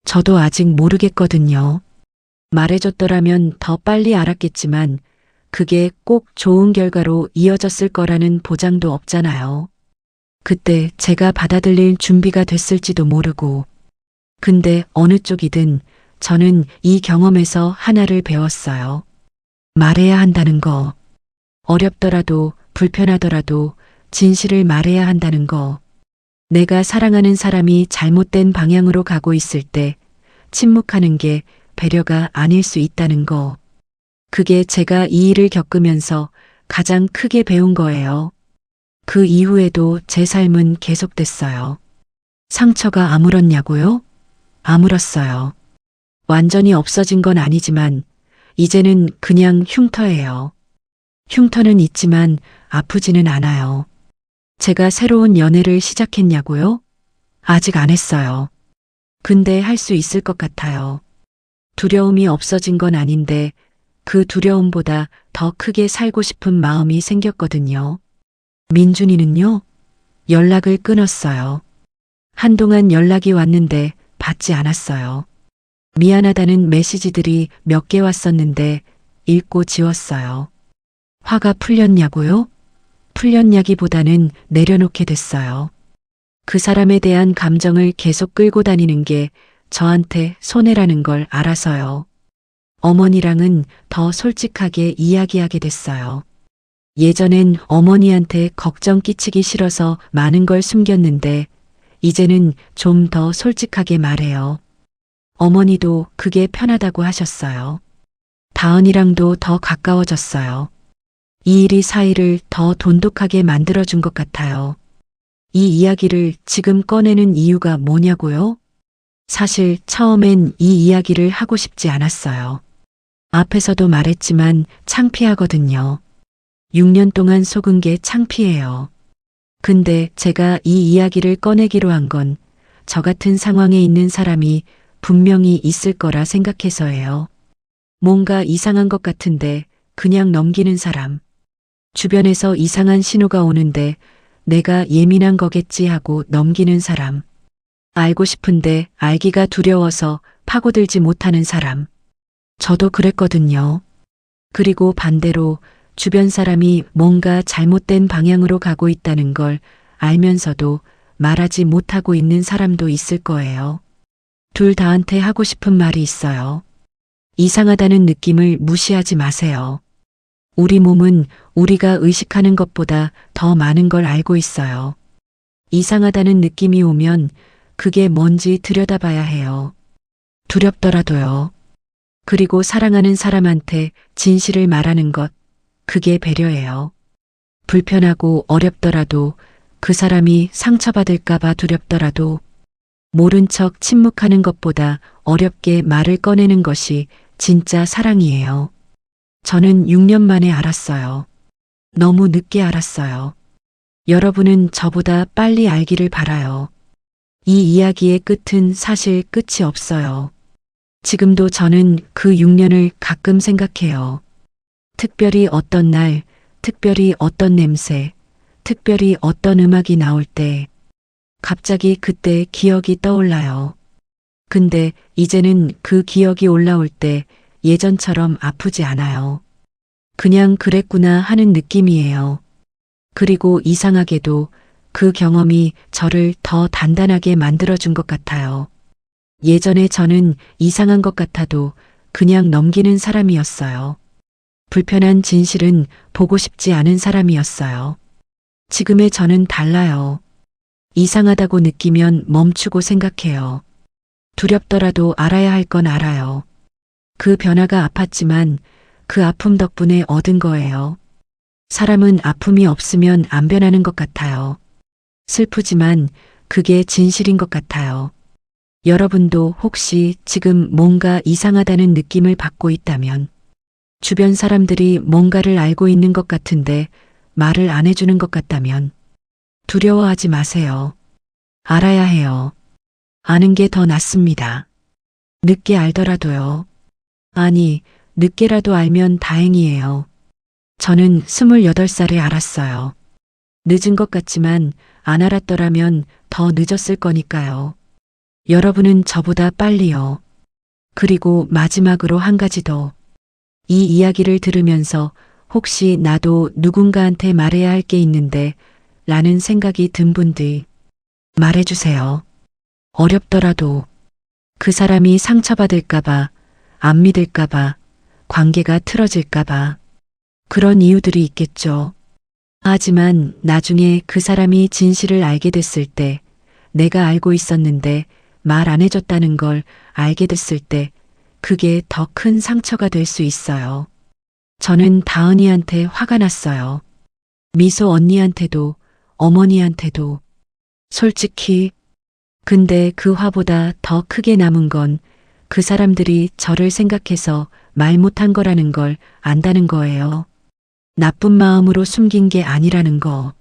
저도 아직 모르겠거든요. 말해줬더라면 더 빨리 알았겠지만 그게 꼭 좋은 결과로 이어졌을 거라는 보장도 없잖아요. 그때 제가 받아들일 준비가 됐을지도 모르고. 근데 어느 쪽이든 저는 이 경험에서 하나를 배웠어요. 말해야 한다는 거. 어렵더라도 불편하더라도 진실을 말해야 한다는 거. 내가 사랑하는 사람이 잘못된 방향으로 가고 있을 때 침묵하는 게 배려가 아닐 수 있다는 거. 그게 제가 이 일을 겪으면서 가장 크게 배운 거예요. 그 이후에도 제 삶은 계속됐어요. 상처가 아물었냐고요? 아물었어요. 완전히 없어진 건 아니지만 이제는 그냥 흉터예요. 흉터는 있지만 아프지는 않아요. 제가 새로운 연애를 시작했냐고요? 아직 안 했어요. 근데 할 수 있을 것 같아요. 두려움이 없어진 건 아닌데 그 두려움보다 더 크게 살고 싶은 마음이 생겼거든요. 민준이는요? 연락을 끊었어요. 한동안 연락이 왔는데 받지 않았어요. 미안하다는 메시지들이 몇 개 왔었는데 읽고 지웠어요. 화가 풀렸냐고요? 풀렸냐기보다는 내려놓게 됐어요. 그 사람에 대한 감정을 계속 끌고 다니는 게 저한테 손해라는 걸 알아서요. 어머니랑은 더 솔직하게 이야기하게 됐어요. 예전엔 어머니한테 걱정 끼치기 싫어서 많은 걸 숨겼는데 이제는 좀 더 솔직하게 말해요. 어머니도 그게 편하다고 하셨어요. 다은이랑도 더 가까워졌어요. 이 일이 사이를 더 돈독하게 만들어준 것 같아요. 이 이야기를 지금 꺼내는 이유가 뭐냐고요? 사실 처음엔 이 이야기를 하고 싶지 않았어요. 앞에서도 말했지만 창피하거든요. 6년 동안 속은 게 창피해요. 근데 제가 이 이야기를 꺼내기로 한 건 저 같은 상황에 있는 사람이 분명히 있을 거라 생각해서예요. 뭔가 이상한 것 같은데 그냥 넘기는 사람. 주변에서 이상한 신호가 오는데 내가 예민한 거겠지 하고 넘기는 사람. 알고 싶은데 알기가 두려워서 파고들지 못하는 사람. 저도 그랬거든요. 그리고 반대로 주변 사람이 뭔가 잘못된 방향으로 가고 있다는 걸 알면서도 말하지 못하고 있는 사람도 있을 거예요. 둘 다한테 하고 싶은 말이 있어요. 이상하다는 느낌을 무시하지 마세요. 우리 몸은 우리가 의식하는 것보다 더 많은 걸 알고 있어요. 이상하다는 느낌이 오면 그게 뭔지 들여다봐야 해요. 두렵더라도요. 그리고 사랑하는 사람한테 진실을 말하는 것, 그게 배려예요. 불편하고 어렵더라도 그 사람이 상처받을까봐 두렵더라도 모른 척 침묵하는 것보다 어렵게 말을 꺼내는 것이 진짜 사랑이에요. 저는 6년 만에 알았어요. 너무 늦게 알았어요. 여러분은 저보다 빨리 알기를 바라요. 이 이야기의 끝은 사실 끝이 없어요. 지금도 저는 그 6년을 가끔 생각해요. 특별히 어떤 날, 특별히 어떤 냄새, 특별히 어떤 음악이 나올 때, 갑자기 그때 기억이 떠올라요. 근데 이제는 그 기억이 올라올 때 예전처럼 아프지 않아요. 그냥 그랬구나 하는 느낌이에요. 그리고 이상하게도 그 경험이 저를 더 단단하게 만들어준 것 같아요. 예전에 저는 이상한 것 같아도 그냥 넘기는 사람이었어요. 불편한 진실은 보고 싶지 않은 사람이었어요. 지금의 저는 달라요. 이상하다고 느끼면 멈추고 생각해요. 두렵더라도 알아야 할 건 알아요. 그 변화가 아팠지만 그 아픔 덕분에 얻은 거예요. 사람은 아픔이 없으면 안 변하는 것 같아요. 슬프지만 그게 진실인 것 같아요. 여러분도 혹시 지금 뭔가 이상하다는 느낌을 받고 있다면, 주변 사람들이 뭔가를 알고 있는 것 같은데 말을 안 해주는 것 같다면 두려워하지 마세요. 알아야 해요. 아는 게 더 낫습니다. 늦게 알더라도요. 아니, 늦게라도 알면 다행이에요. 저는 28살에 알았어요. 늦은 것 같지만 안 알았더라면 더 늦었을 거니까요. 여러분은 저보다 빨리요. 그리고 마지막으로 한 가지 더. 이 이야기를 들으면서 혹시 나도 누군가한테 말해야 할 게 있는데 라는 생각이 든 분들 말해주세요. 어렵더라도 그 사람이 상처받을까봐, 안 믿을까봐, 관계가 틀어질까봐 그런 이유들이 있겠죠. 하지만 나중에 그 사람이 진실을 알게 됐을 때, 내가 알고 있었는데 말 안 해줬다는 걸 알게 됐을 때 그게 더 큰 상처가 될 수 있어요. 저는 다은이한테 화가 났어요. 미소 언니한테도, 어머니한테도. 솔직히. 근데 그 화보다 더 크게 남은 건 그 사람들이 저를 생각해서 말 못한 거라는 걸 안다는 거예요. 나쁜 마음으로 숨긴 게 아니라는 거.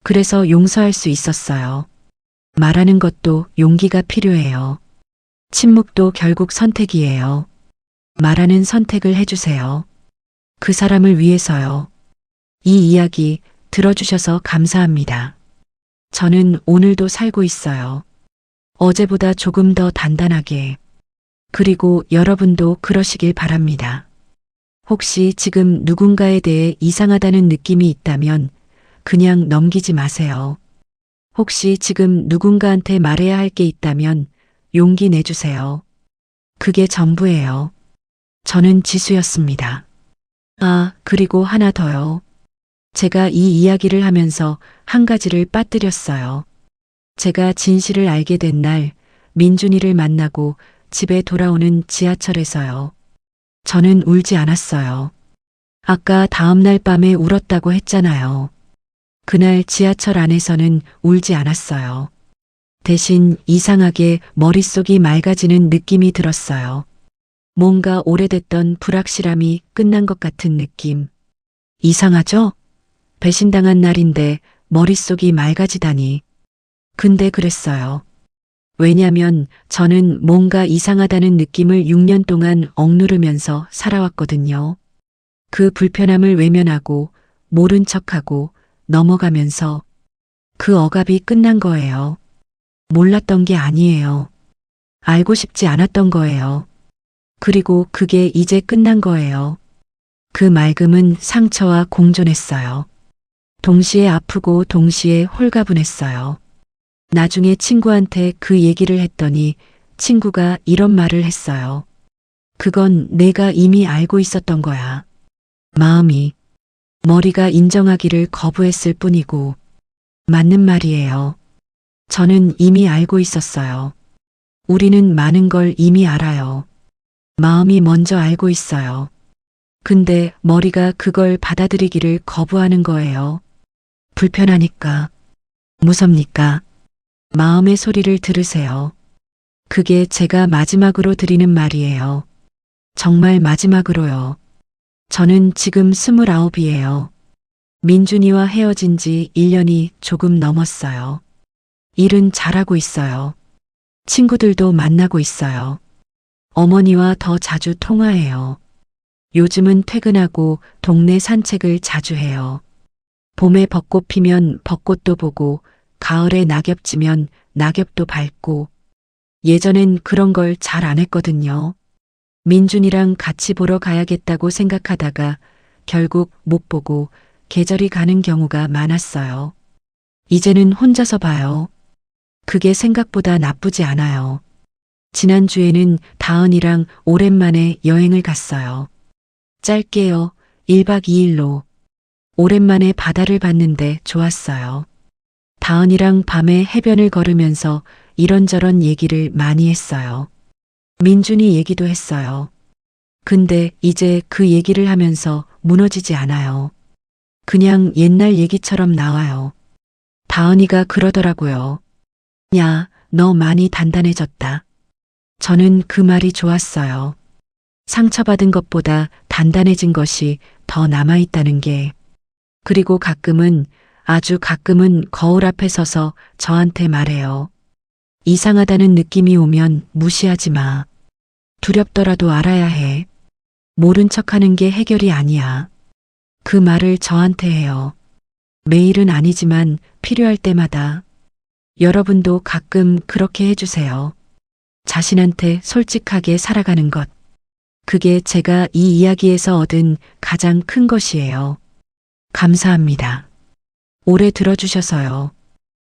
그래서 용서할 수 있었어요. 말하는 것도 용기가 필요해요. 침묵도 결국 선택이에요. 말하는 선택을 해주세요. 그 사람을 위해서요. 이 이야기 들어주셔서 감사합니다. 저는 오늘도 살고 있어요. 어제보다 조금 더 단단하게. 그리고 여러분도 그러시길 바랍니다. 혹시 지금 누군가에 대해 이상하다는 느낌이 있다면 그냥 넘기지 마세요. 혹시 지금 누군가한테 말해야 할 게 있다면 용기 내주세요. 그게 전부예요. 저는 지수였습니다. 아, 그리고 하나 더요. 제가 이 이야기를 하면서 한 가지를 빠뜨렸어요. 제가 진실을 알게 된 날, 민준이를 만나고 집에 돌아오는 지하철에서요. 저는 울지 않았어요. 아까 다음날 밤에 울었다고 했잖아요. 그날 지하철 안에서는 울지 않았어요. 대신 이상하게 머릿속이 맑아지는 느낌이 들었어요. 뭔가 오래됐던 불확실함이 끝난 것 같은 느낌. 이상하죠? 배신당한 날인데 머릿속이 맑아지다니. 근데 그랬어요. 왜냐면 저는 뭔가 이상하다는 느낌을 6년 동안 억누르면서 살아왔거든요. 그 불편함을 외면하고 모른 척하고 넘어가면서 그 억압이 끝난 거예요. 몰랐던 게 아니에요. 알고 싶지 않았던 거예요. 그리고 그게 이제 끝난 거예요. 그 맑음은 상처와 공존했어요. 동시에 아프고 동시에 홀가분했어요. 나중에 친구한테 그 얘기를 했더니 친구가 이런 말을 했어요. 그건 내가 이미 알고 있었던 거야. 마음이. 머리가 인정하기를 거부했을 뿐이고. 맞는 말이에요. 저는 이미 알고 있었어요. 우리는 많은 걸 이미 알아요. 마음이 먼저 알고 있어요. 근데 머리가 그걸 받아들이기를 거부하는 거예요. 불편하니까. 무섭니까? 마음의 소리를 들으세요. 그게 제가 마지막으로 드리는 말이에요. 정말 마지막으로요. 저는 지금 29이에요. 민준이와 헤어진 지 1년이 조금 넘었어요. 일은 잘하고 있어요. 친구들도 만나고 있어요. 어머니와 더 자주 통화해요. 요즘은 퇴근하고 동네 산책을 자주 해요. 봄에 벚꽃 피면 벚꽃도 보고 가을에 낙엽 지면 낙엽도 밟고 예전엔 그런 걸 잘 안 했거든요. 민준이랑 같이 보러 가야겠다고 생각하다가 결국 못 보고 계절이 가는 경우가 많았어요. 이제는 혼자서 봐요. 그게 생각보다 나쁘지 않아요. 지난주에는 다은이랑 오랜만에 여행을 갔어요. 짧게요. 1박 2일로. 오랜만에 바다를 봤는데 좋았어요. 다은이랑 밤에 해변을 걸으면서 이런저런 얘기를 많이 했어요. 민준이 얘기도 했어요. 근데 이제 그 얘기를 하면서 무너지지 않아요. 그냥 옛날 얘기처럼 나와요. 다은이가 그러더라고요. 야, 너 많이 단단해졌다. 저는 그 말이 좋았어요. 상처받은 것보다 단단해진 것이 더 남아있다는 게. 그리고 가끔은, 아주 가끔은 거울 앞에 서서 저한테 말해요. 이상하다는 느낌이 오면 무시하지 마. 두렵더라도 알아야 해. 모른 척하는 게 해결이 아니야. 그 말을 저한테 해요. 매일은 아니지만 필요할 때마다. 여러분도 가끔 그렇게 해주세요. 자신한테 솔직하게 살아가는 것. 그게 제가 이 이야기에서 얻은 가장 큰 것이에요. 감사합니다. 오래 들어주셔서요.